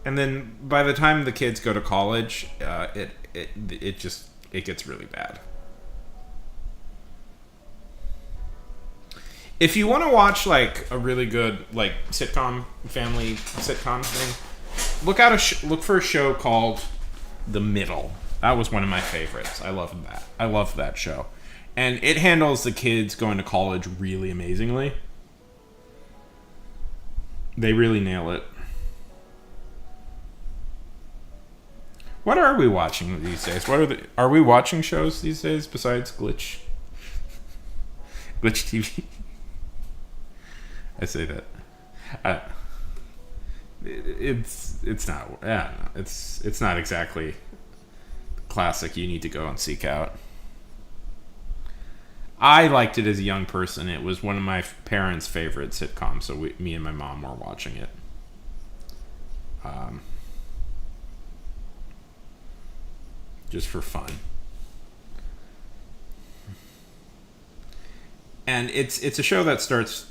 and then by the time the kids go to college, it gets really bad. If you want to watch like a really good like family sitcom thing, look for a show called The Middle. That was one of my favorites. I love that. I love that show, and it handles the kids going to college really amazingly. They really nail it. What are we watching these days? Are we watching shows these days besides Glitch TV? I say that. It's not. Yeah, it's not exactly classic. You need to go and seek out. I liked it as a young person. It was one of my parents' favorite sitcoms, so me and my mom were watching it. Just for fun. And it's a show that starts.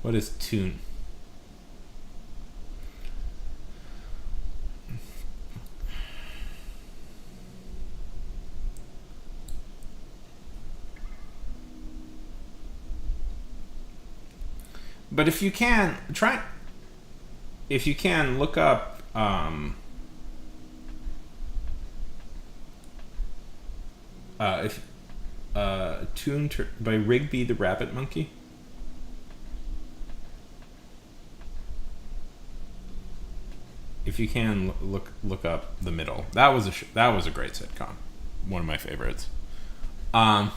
What is tune? But if you can look up Tune by Rigby the Rabbit Monkey. If you can look up The Middle. That was a great sitcom. One of my favorites. I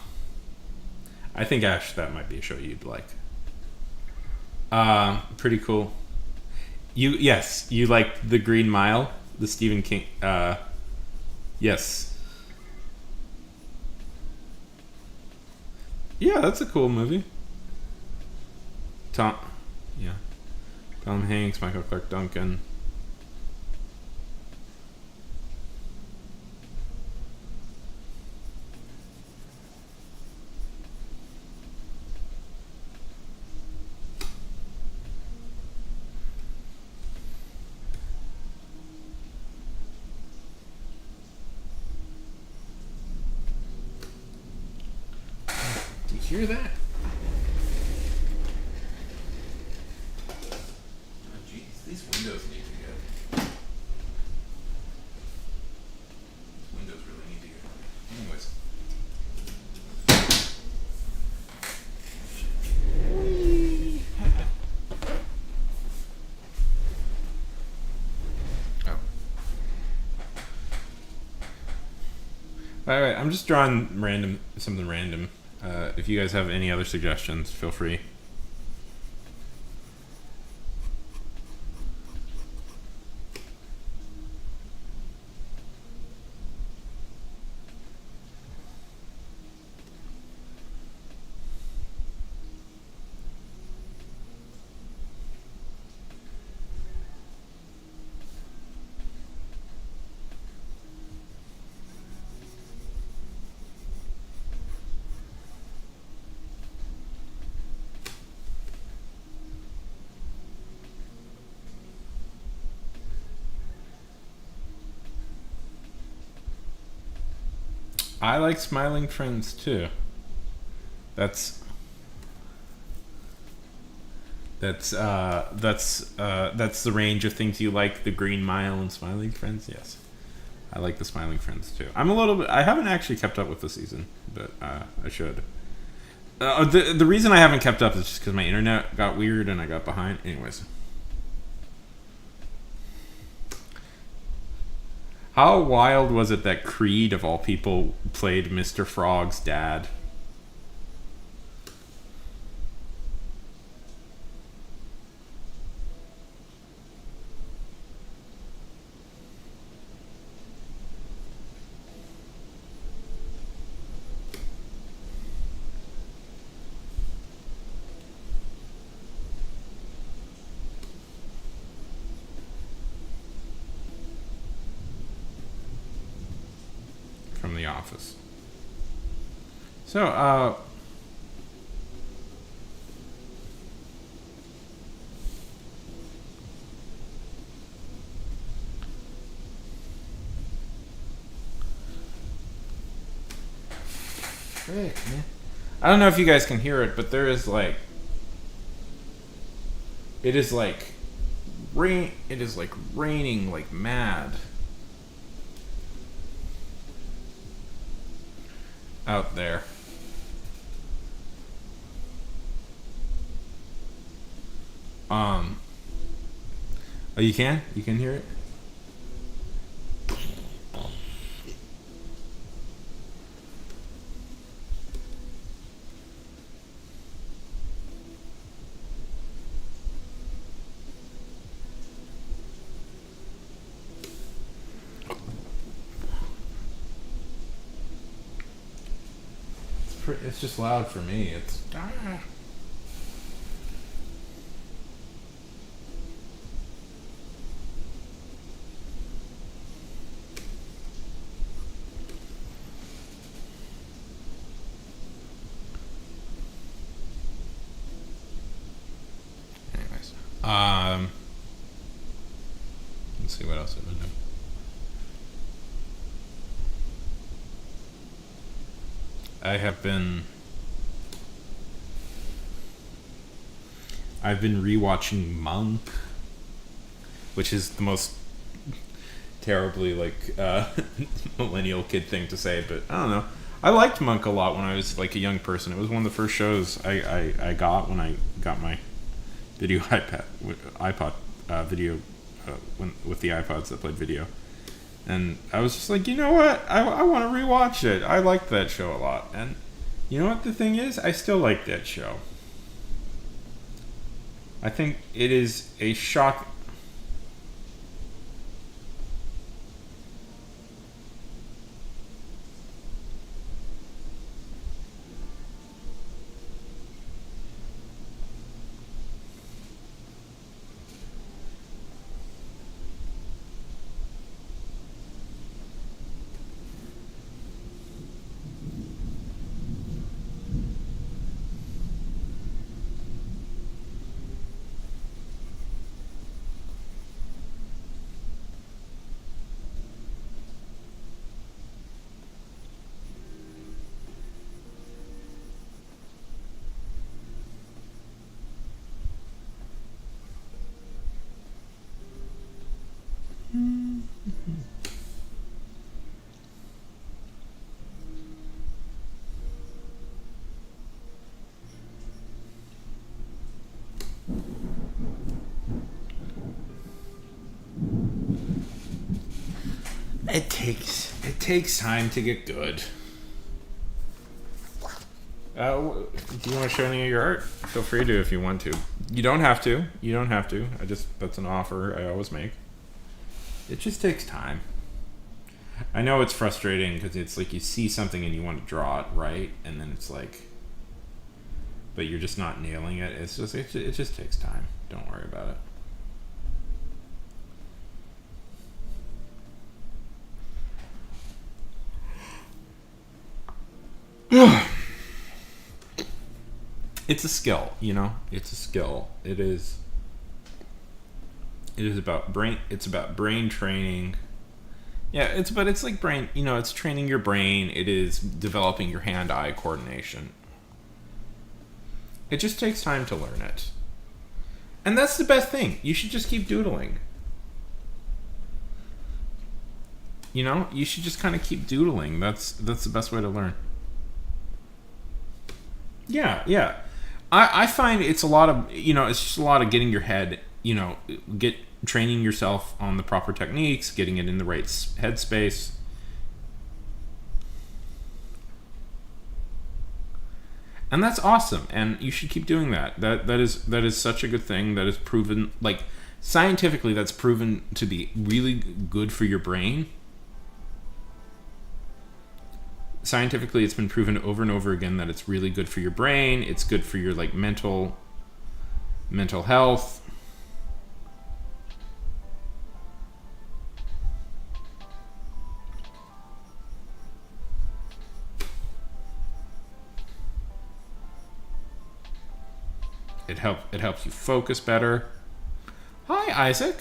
think Ash, that might be a show you'd like. Pretty cool. You like The Green Mile, the Stephen King. Yes. Yeah, that's a cool movie. Tom Hanks, Michael Clark Duncan. Hear that? Oh, jeez, these windows need to go. These windows really need to go. Anyways. Oh. All right, I'm just drawing something random. If you guys have any other suggestions, feel free. I like smiling friends too. That's that's the range of things you like. The Green Mile and Smiling Friends. Yes, I like the Smiling Friends too. I'm a little bit. I haven't actually kept up with the season, but I should. The reason I haven't kept up is just because my internet got weird and I got behind. Anyways. How wild was it that Creed, of all people, played Mr. Frog's dad? From The Office. So, frick, man. I don't know if you guys can hear it, but there is like, it is like rain. It is like raining like mad out there. Oh, you can? You can hear it? It's just loud for me. It's anyways. Let's see what else I've been doing. I've been rewatching Monk, which is the most terribly like millennial kid thing to say, but I don't know. I liked Monk a lot when I was like a young person. It was one of the first shows I got when I got my video iPod video with the iPods that played video. And I was just like, you know what? I want to rewatch it. I liked that show a lot. And you know what the thing is? I still like that show. I think it is a shock. It takes time to get good. Do you want to show any of your art? Feel free to if you want to. You don't have to. You don't have to. That's an offer I always make. It just takes time. I know it's frustrating because it's like you see something and you want to draw it right, and then it's like, but you're just not nailing it. It just takes time. Don't worry about it. It's a skill, you know. It's a skill. It is about brain. It's about brain training, Yeah, but it's like brain, it's training your brain, it is developing your hand-eye coordination. It just takes time to learn it. And that's the best thing. You should just keep doodling. You should just kind of keep doodling. That's the best way to learn. Yeah, yeah. I find it's a lot of, it's just a lot of getting your head, get training yourself on the proper techniques, getting it in the right headspace. And that's awesome, and you should keep doing that. That is such a good thing. That is proven, like, scientifically, that's proven to be really good for your brain. Scientifically, it's been proven over and over again that it's really good for your brain. It's good for your, like, mental health. It helps you focus better. Hi, Isaac.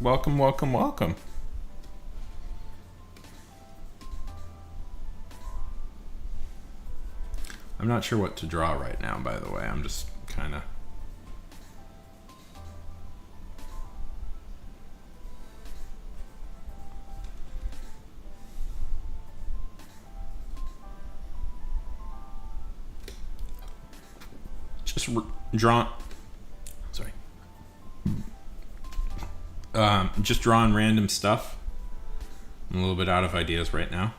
Welcome, welcome, welcome. I'm not sure what to draw right now, by the way. I'm just kind of... just drawing... Sorry. Just drawing random stuff. I'm a little bit out of ideas right now.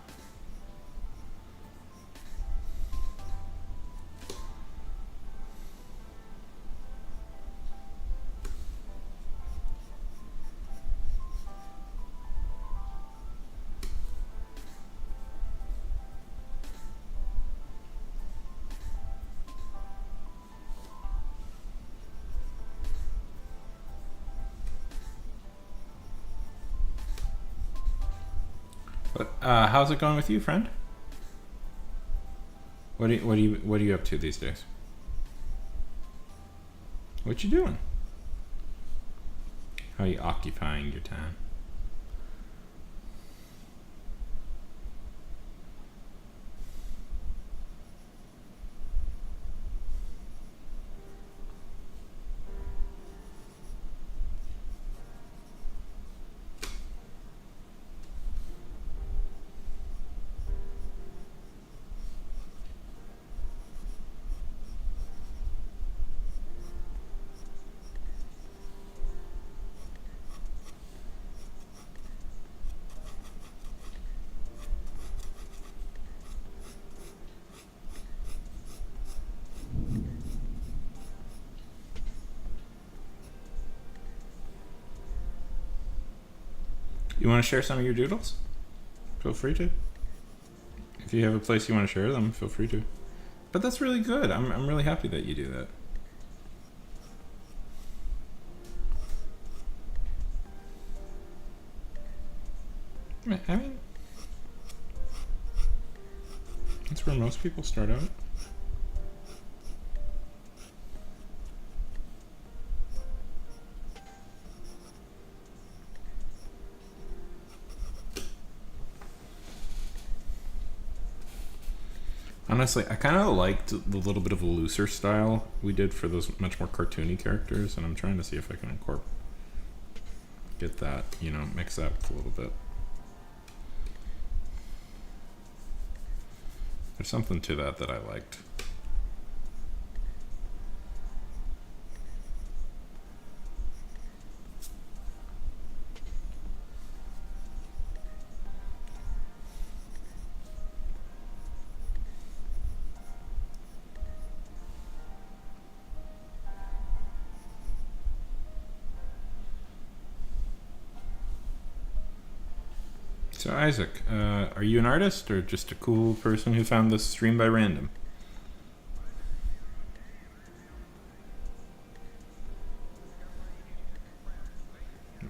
How's it going with you, friend? What are you up to these days? What you doing? How are you occupying your time? You want to share some of your doodles? Feel free to. If you have a place you want to share them, feel free to. But that's really good. I'm really happy that you do that. I mean, that's where most people start out. Honestly, I kind of liked the little bit of a looser style we did for those much more cartoony characters, and I'm trying to see if I can get that, mix that a little bit. There's something to that I liked. So Isaac, are you an artist or just a cool person who found this stream by random?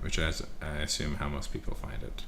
Which is, I assume, how most people find it.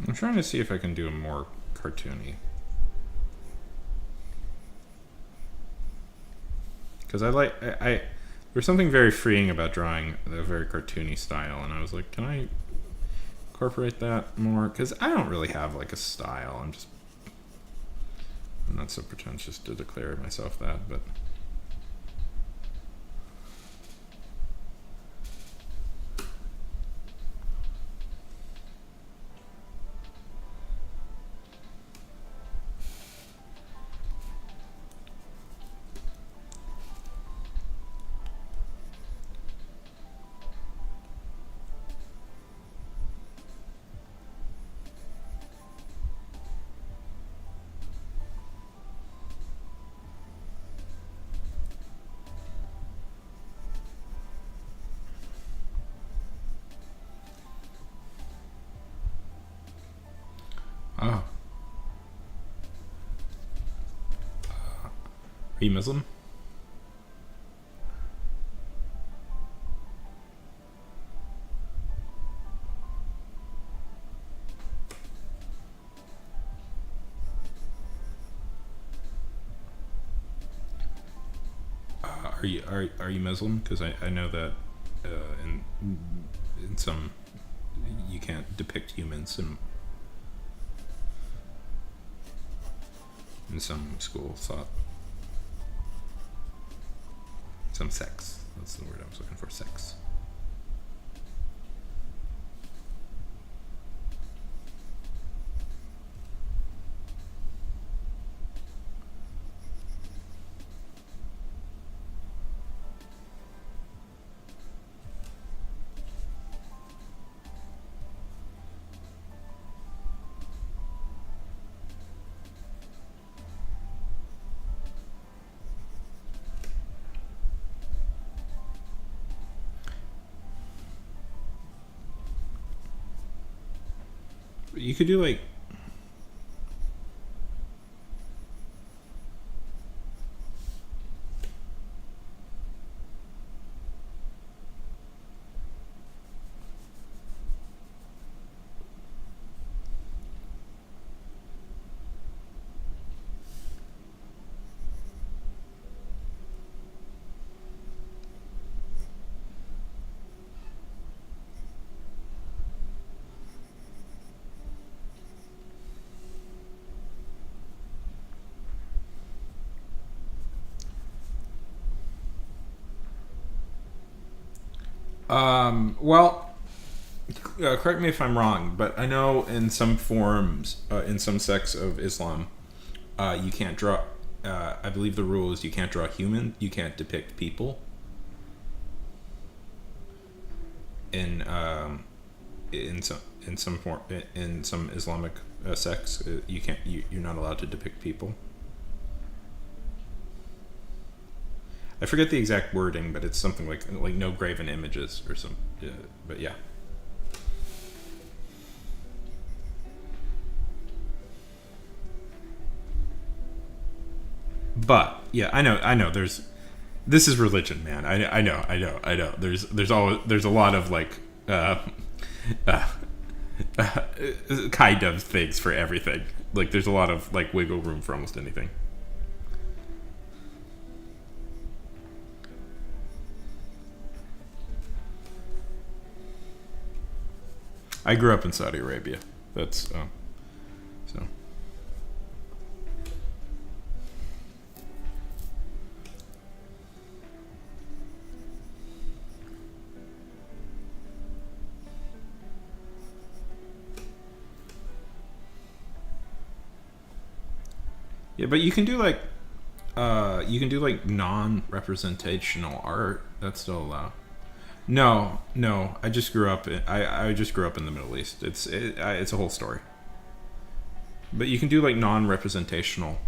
I'm trying to see if I can do a more cartoony. Because I there's something very freeing about drawing a very cartoony style, and I was like, can I incorporate that more? Because I don't really have like a style. I'm not so pretentious to declare myself that, but. Oh. Are you Muslim? Are you Muslim? Because I know that in some you can't depict humans in some school thought. Some sex. That's the word I was looking for. Sex. You could do like. Well, correct me if I'm wrong, but I know in some forms, in some sects of Islam, you can't draw. I believe the rule is you can't draw human. You can't depict people. In some form in some Islamic sects, you can't. You're not allowed to depict people. I forget the exact wording, but it's something like no graven images or some. But yeah. But yeah, I know. This is religion, man. I know. There's a lot of like uh, kind of things for everything. Like there's a lot of like wiggle room for almost anything. I grew up in Saudi Arabia. That's so. Yeah, but you can do like non-representational art. That's still allowed. No. I just grew up. I just grew up in the Middle East. It's a whole story. But you can do like non-representational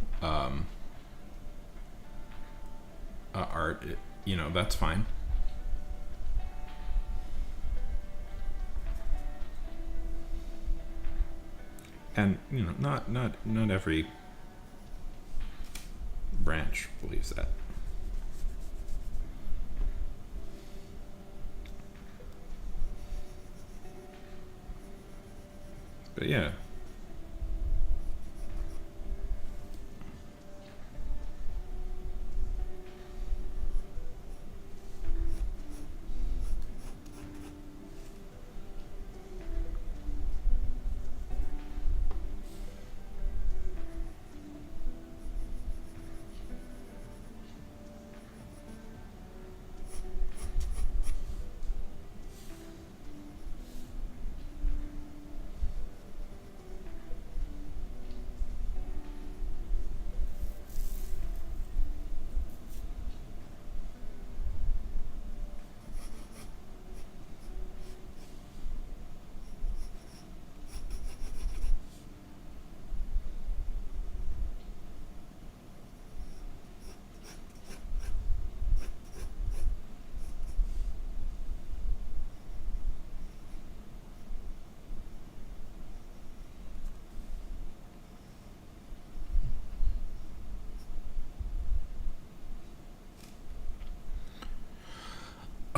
art. That's fine. And not every branch believes that. But yeah,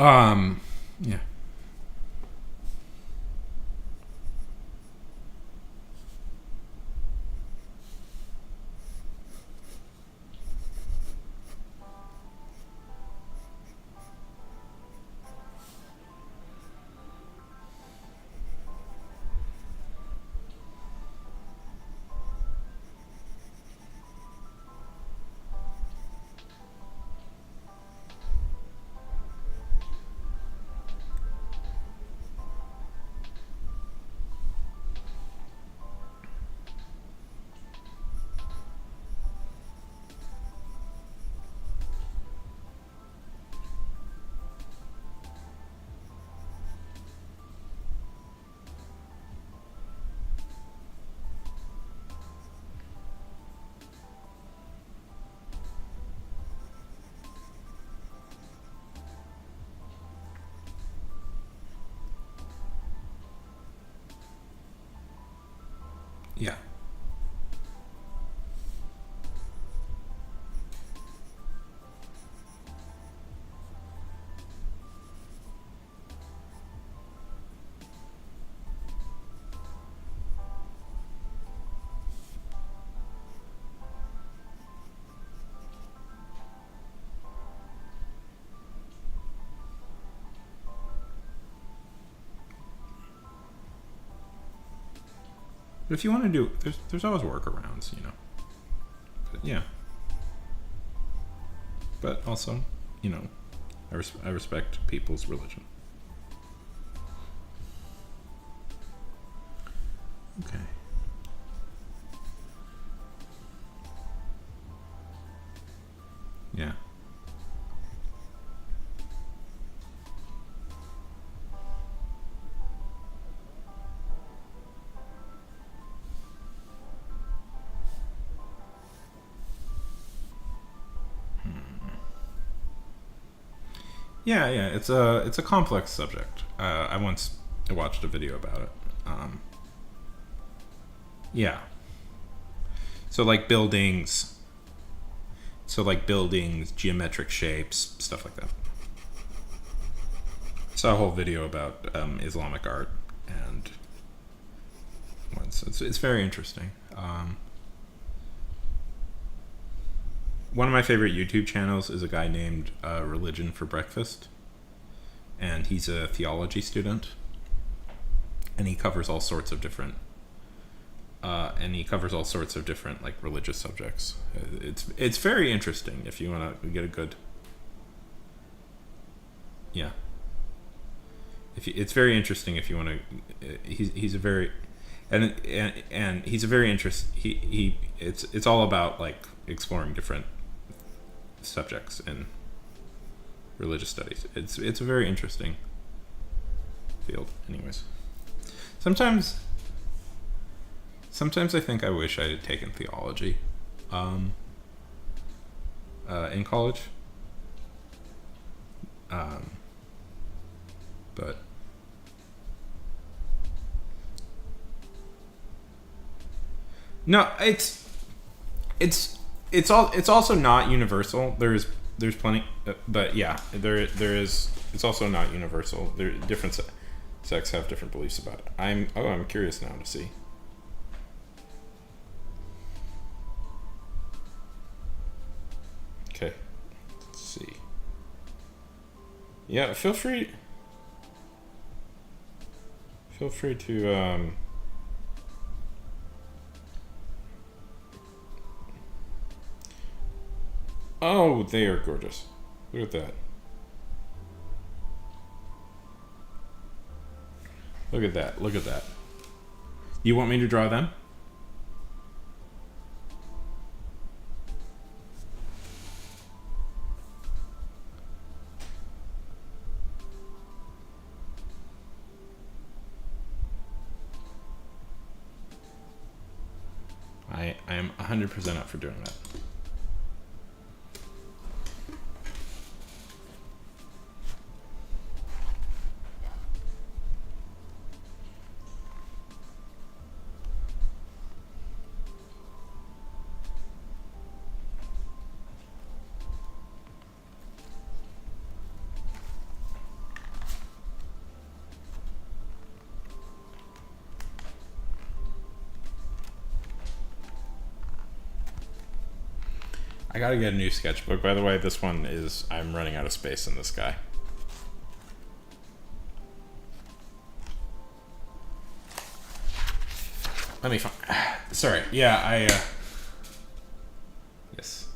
Yeah. Yeah. But if you want to do, there's always workarounds, you know. But yeah. But also, you know, I respect people's religion. Okay. Yeah. Yeah, yeah. It's a complex subject. I once watched a video about it. Yeah. So like buildings. So like buildings, geometric shapes, stuff like that. Saw a whole video about Islamic art, and it's very interesting. One of my favorite YouTube channels is a guy named Religion for Breakfast, and he's a theology student, and he covers all sorts of different like religious subjects. It's very interesting if you want to get a good, yeah. It's very interesting if you want to. He's a very and he's a very it's all about like exploring different subjects in religious studies. It's a very interesting field. Anyways, sometimes I think I wish I had taken theology in college. But no, it's also not universal. There's plenty, but yeah, there is. It's also not universal. There different sects have different beliefs about it. I'm curious now to see. Okay, let's see. Yeah, feel free to oh, they are gorgeous. Look at that. Look at that. Look at that. You want me to draw them? I am 100% up for doing that. I gotta get a new sketchbook. By the way, this one is... I'm running out of space in this guy. Let me find... Sorry. Yeah, Yes.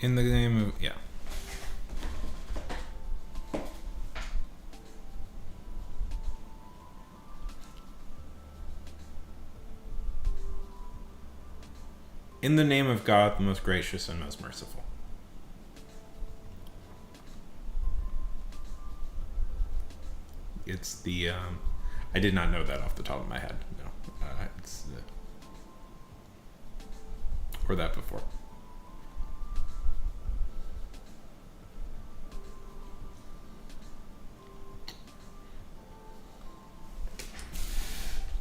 In the name of... Yeah. In the name of God, the most gracious and most merciful. It's the... I did not know that off the top of my head. No. It's the... Or that before.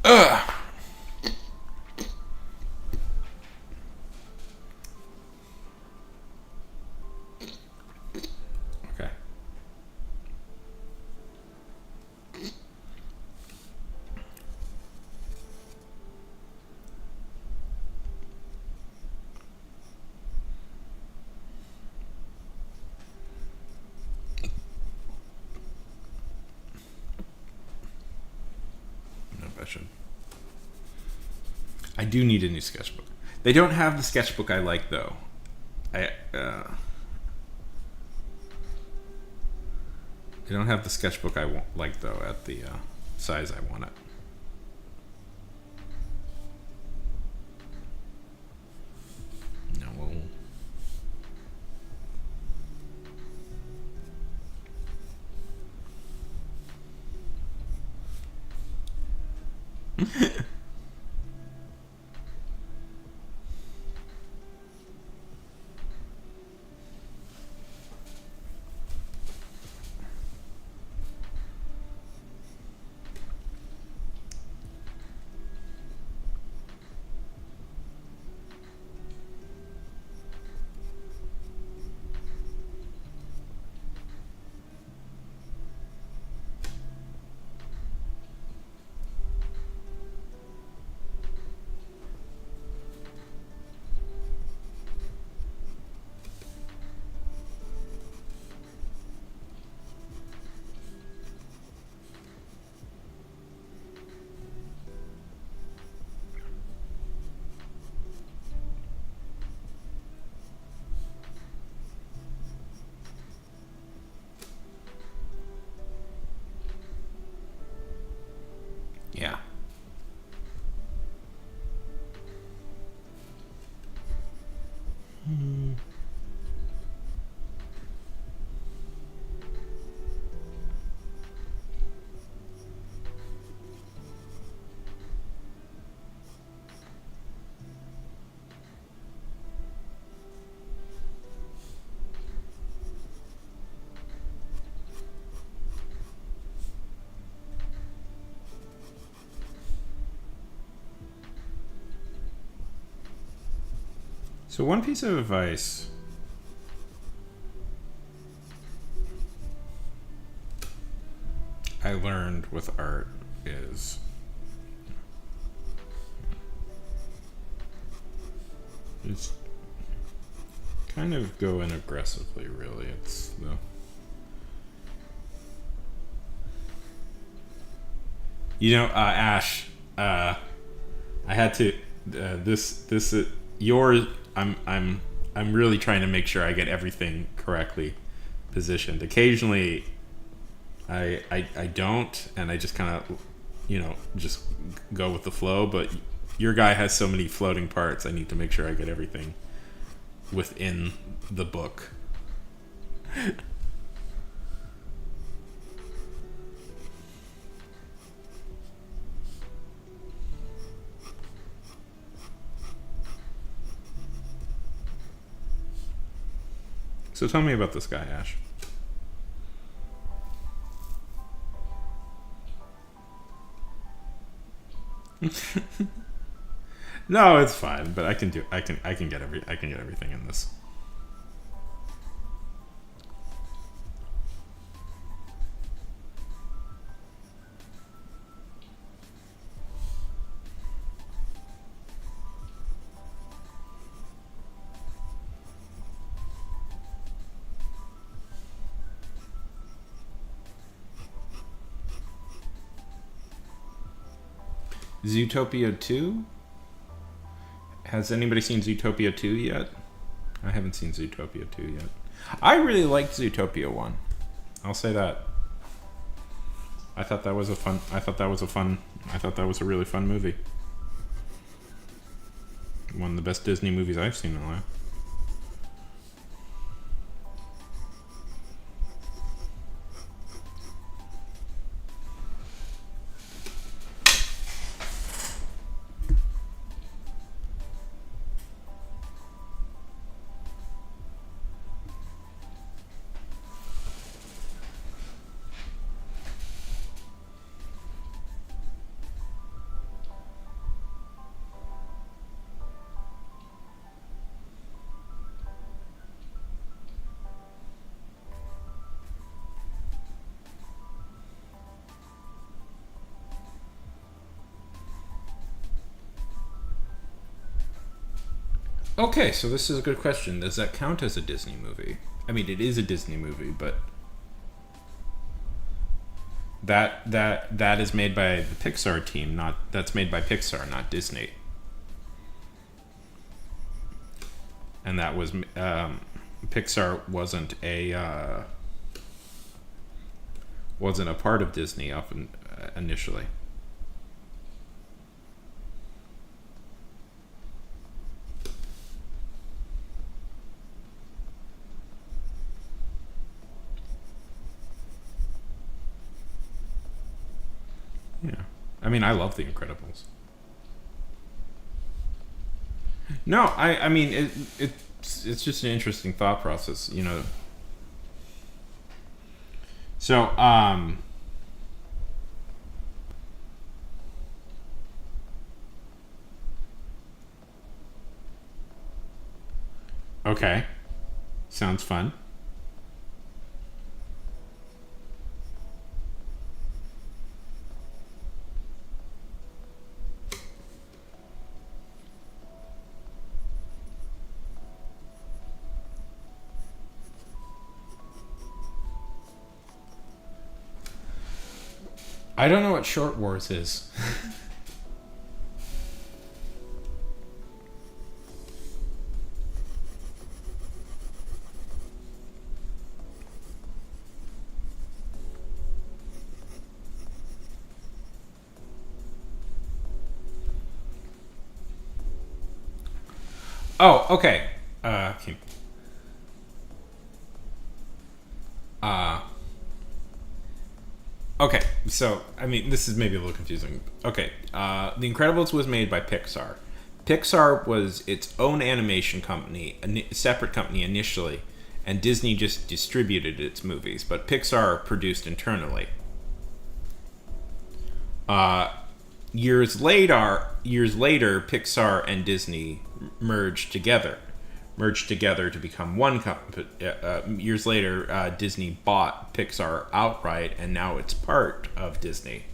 Ugh! Okay. I do need a new sketchbook. They don't have the sketchbook I like, though. They don't have the sketchbook I like, though, at the size I want it. No. Yeah. So one piece of advice I learned with art is kind of go in aggressively, really. It's the... You know, Ash, I had to, yours, I'm really trying to make sure I get everything correctly positioned. Occasionally, I don't, and I just kind of, just go with the flow. But your guy has so many floating parts. I need to make sure I get everything within the book. So tell me about this guy, Ash. No, it's fine, but I can get everything in this. Zootopia 2? Has anybody seen Zootopia 2 yet? I haven't seen Zootopia 2 yet. I really liked Zootopia 1. I'll say that. I thought that was a really fun movie. One of the best Disney movies I've seen in a while. Okay, so this is a good question. Does that count as a Disney movie? I mean, it is a Disney movie, but that is made by the Pixar team, that's made by Pixar, not Disney. And that was Pixar wasn't a part of Disney initially. Yeah. I mean, I love The Incredibles. No, I mean, it's just an interesting thought process, you know. So, okay. Sounds fun. I don't know what Short Wars is. Oh, okay. Okay. Okay, so, I mean, this is maybe a little confusing. Okay, The Incredibles was made by Pixar. Pixar was its own animation company, a separate company initially, and Disney just distributed its movies, but Pixar produced internally. Years later, Pixar and Disney merged together to become one company. Years later, Disney bought Pixar outright, and now it's part of Disney.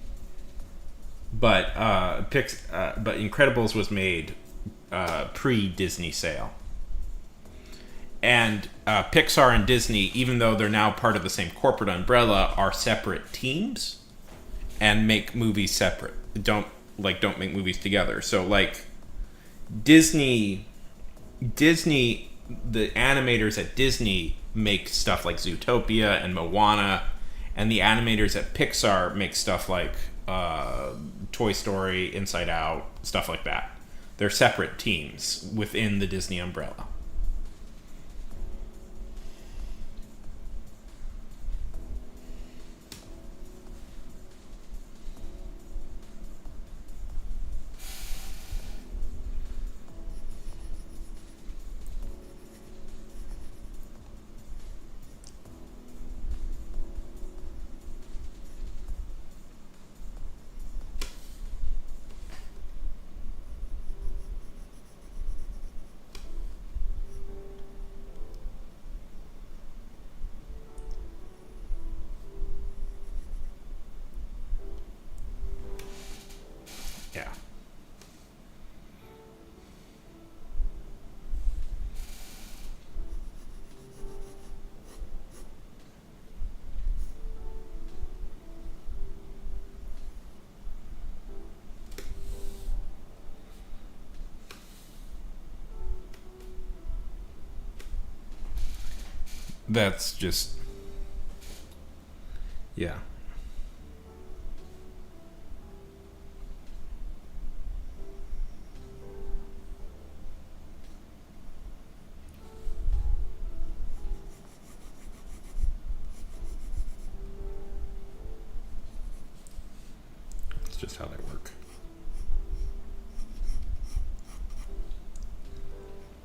But Incredibles was made pre-Disney sale, and Pixar and Disney, even though they're now part of the same corporate umbrella, are separate teams and make movies separate. Don't make movies together. So like Disney, the animators at Disney make stuff like Zootopia and Moana, and the animators at Pixar make stuff like Toy Story, Inside Out, stuff like that. They're separate teams within the Disney umbrella. that's just, yeah. It's just how they work.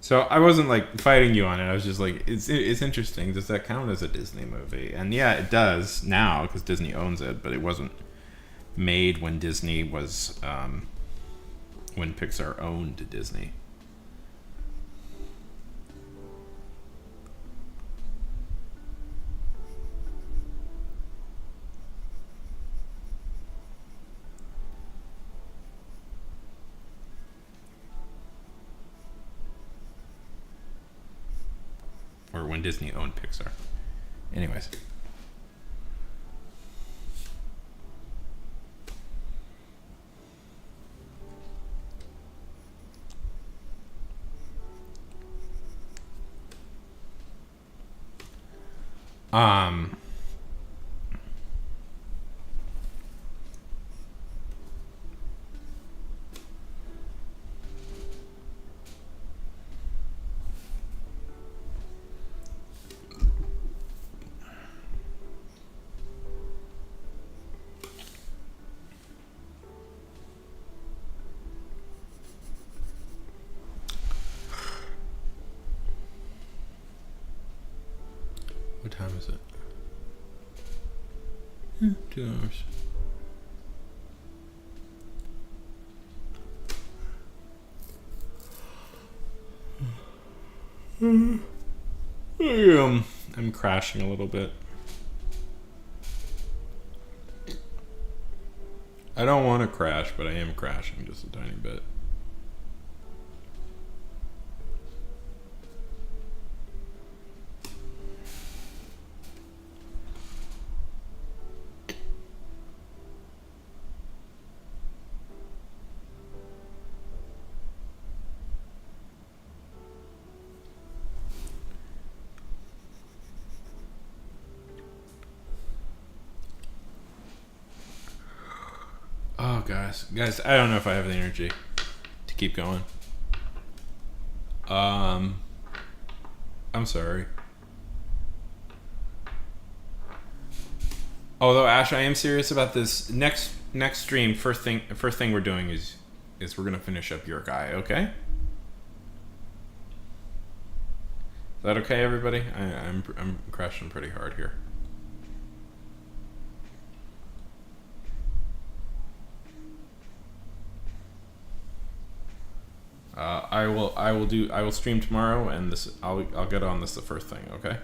So I wasn't like fighting you on it. I was just like, it's interesting. Does that count as a Disney movie? And yeah, it does now because Disney owns it. But it wasn't made when Disney was when Pixar owned Disney. Or when Disney owned Pixar. Anyways. Um What time is it? 2 hours. I'm crashing a little bit. I don't want to crash, but I am crashing just a tiny bit. Oh, guys, I don't know if I have the energy to keep going. I'm sorry. Although Ash, I am serious about this next stream. First thing we're doing is we're gonna finish up your guy. Okay? Is that okay, everybody? I'm crashing pretty hard here. I will stream tomorrow, and I'll get on this the first thing. Okay.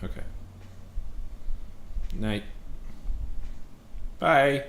Okay. Night. Bye.